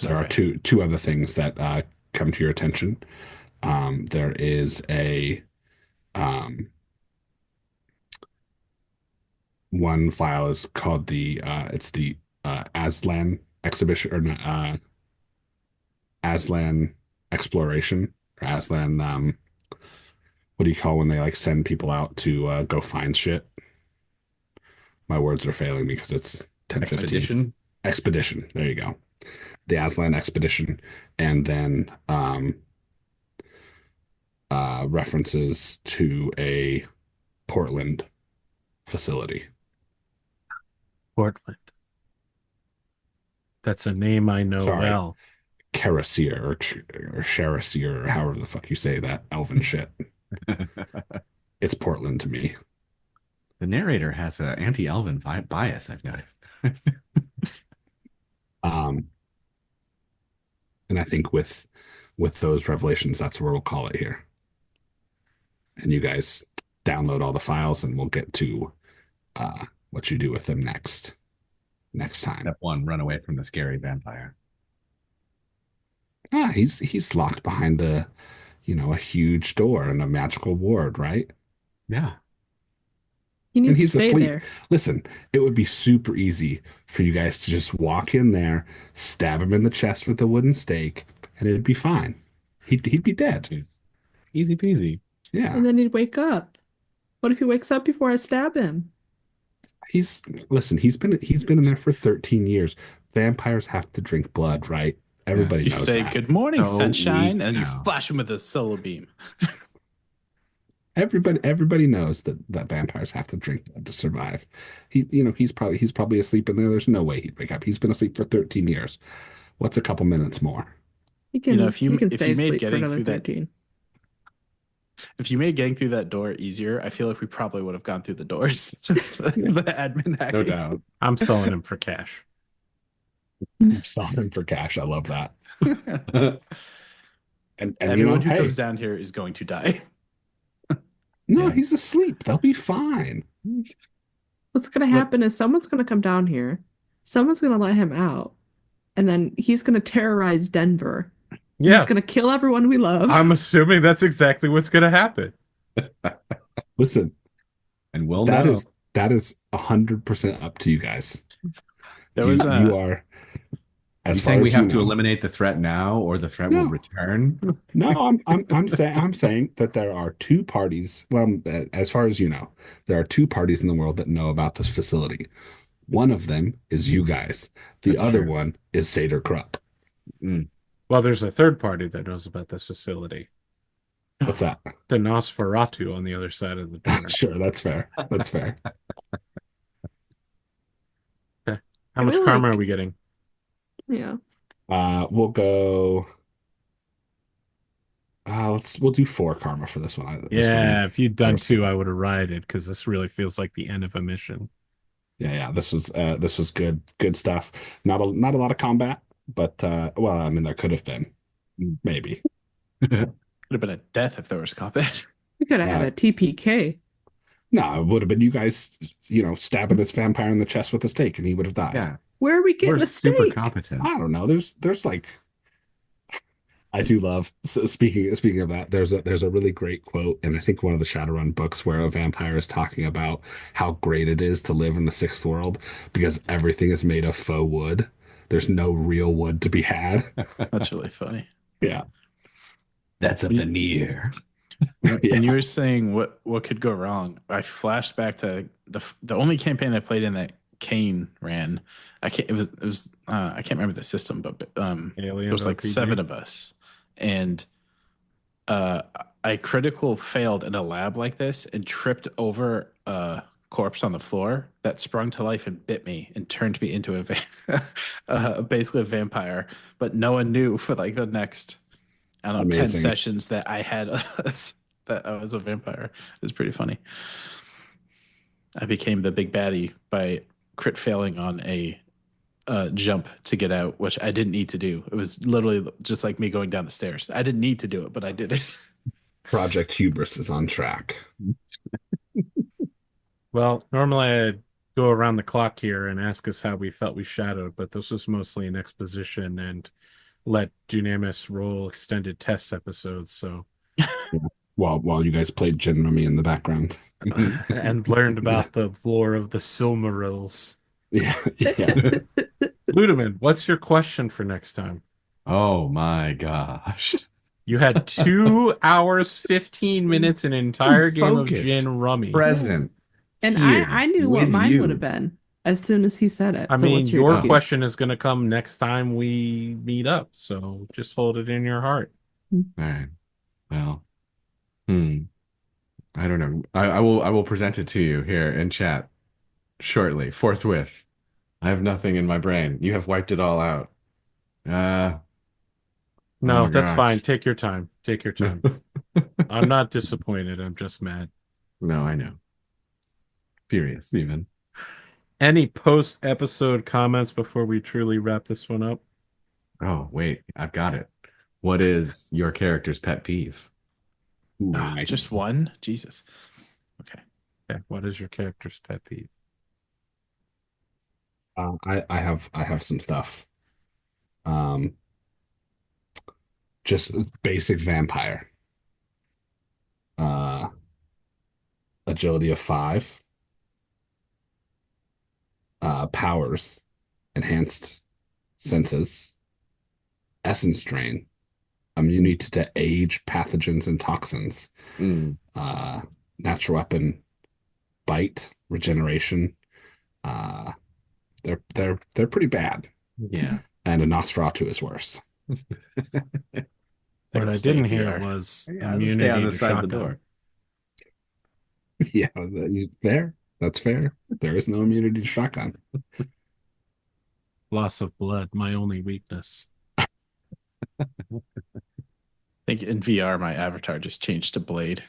There are two other things that come to your attention. There is a one file is called the Aslan exhibition, or Aslan exploration, or Aslan what do you call when they like send people out to go find shit? My words are failing me because it's 10:15. Expedition. There you go. The Aslan expedition, and then references to a Portland facility. Portland. That's a name I know well. Karasir or Sharasir, or however the fuck you say that Elven shit. It's Portland to me. The narrator has an anti-Elven bias, I've noticed. And I think with those revelations, that's where we'll call it here. And you guys download all the files, and we'll get to what you do with them next time. Step 1, run away from the scary vampire. He's locked behind a huge door in a magical ward, right? Yeah. He needs he's to stay asleep. there. Listen, it would be super easy for you guys to just walk in there, stab him in the chest with a wooden stake, and it'd be fine. He'd be dead. Easy peasy. Yeah. And then he'd wake up. What if he wakes up before I stab him? He's been in there for 13 years. Vampires have to drink blood, right? Everybody You knows say that. good morning, So sunshine, weak and you now. flash him with a solar beam. Everybody knows that vampires have to drink blood to survive. He's probably asleep in there. There's no way he'd wake up. He's been asleep for 13 years. What's a couple minutes more? He can, if you stay made asleep for getting another through that- 13. If you made getting through that door easier, I feel like we probably would have gone through the doors. The admin hacking. No doubt. I'm selling him for cash. I'm selling him for cash. I love that. and Everyone who comes down here is going to die. No, he's asleep. They'll be fine. What's going to happen is someone's going to come down here. Someone's going to let him out. And then he's going to terrorize Denver. Yeah. He's going to kill everyone we love. I'm assuming that's exactly what's going to happen. Listen, And we'll that know. that is 100% up to you guys. There was You are, Are you as saying far we as you have to know. eliminate the threat now, or the threat will No, return? no, I'm saying that there are two parties. Well, as far as you know, there are two parties in the world that know about this facility. One of them is you guys. The That's other true. one is Seder Krupp. Mm. Well, there's a third party that knows about this facility. What's that? The Nosferatu on the other side of the door. Sure, that's fair. That's fair. Okay. How I much feel karma like- are we getting? Yeah. We'll go. We'll do 4 karma for this one. This Yeah, one, if you'd done was- 2, I would have rioted because this really feels like the end of a mission. yeah. This was good stuff. Not a lot of combat, but well, I mean, there could have been, maybe. Could have been a death if there was combat. We could have had a TPK. No, it would have been you guys, stabbing this vampire in the chest with a stake, and he would have died. Yeah, Where are we getting we're the super steak? competent. I don't know. There's like, I do love. So speaking of that, there's a really great quote, and I think one of the Shadowrun books where a vampire is talking about how great it is to live in the sixth world because everything is made of faux wood. There's no real wood to be had. That's really funny. Yeah. That's a veneer. Yeah. And you were saying what could go wrong. I flashed back to the only campaign I played in that Kane ran. I can't remember the system, but there was like RPG? 7 of us, and I critical failed in a lab like this and tripped over a corpse on the floor that sprung to life and bit me and turned me into basically a vampire. But no one knew for like the next, I don't know, 10 Amazing. sessions that I had that I was a vampire. It was pretty funny. I became the big baddie by crit failing on a jump to get out, which I didn't need to do. It was literally just like me going down the stairs. I didn't need to do it, but I did it. Project Hubris is on track. Well, normally I'd go around the clock here and ask us how we felt we shadowed, but this was mostly an exposition and let Dunamis roll extended test episodes, so While you guys played Gin Rummy in the background. and learned about the lore of the Silmarils. Yeah. Ludemann, what's your question for next time? Oh my gosh. You had 2 hours, 15 minutes, an entire game of Focused. Gin Rummy. Present. And here I knew what with mine you. would have been as soon as he said it. I So mean, what's your excuse? question is going to come next time we meet up, so just hold it in your heart. All right. Well, I don't know. I will present it to you here in chat shortly, forthwith. I have nothing in my brain. You have wiped it all out. No, my that's gosh. fine. Take your time. Take your time. I'm not disappointed. I'm just mad. No, I know. Furious, even. Any post-episode comments before we truly wrap this one up? Oh, wait, I've got it. What is your character's pet peeve? Ooh, Ah, nice. just one? Jesus. Okay. Okay, what is your character's pet peeve? I have some stuff. Just basic vampire. Agility of 5. Powers, enhanced senses, essence drain, immunity to age, pathogens, and toxins. Natural weapon, bite, regeneration. They're pretty bad. Yeah. And a Nosferatu is worse. What I didn't hear was Yeah, immunity stay on to this side of the shotgun. door. Yeah, fair. That's fair. There is no immunity to shotgun. Loss of blood, my only weakness. I think in VR my avatar just changed to Blade.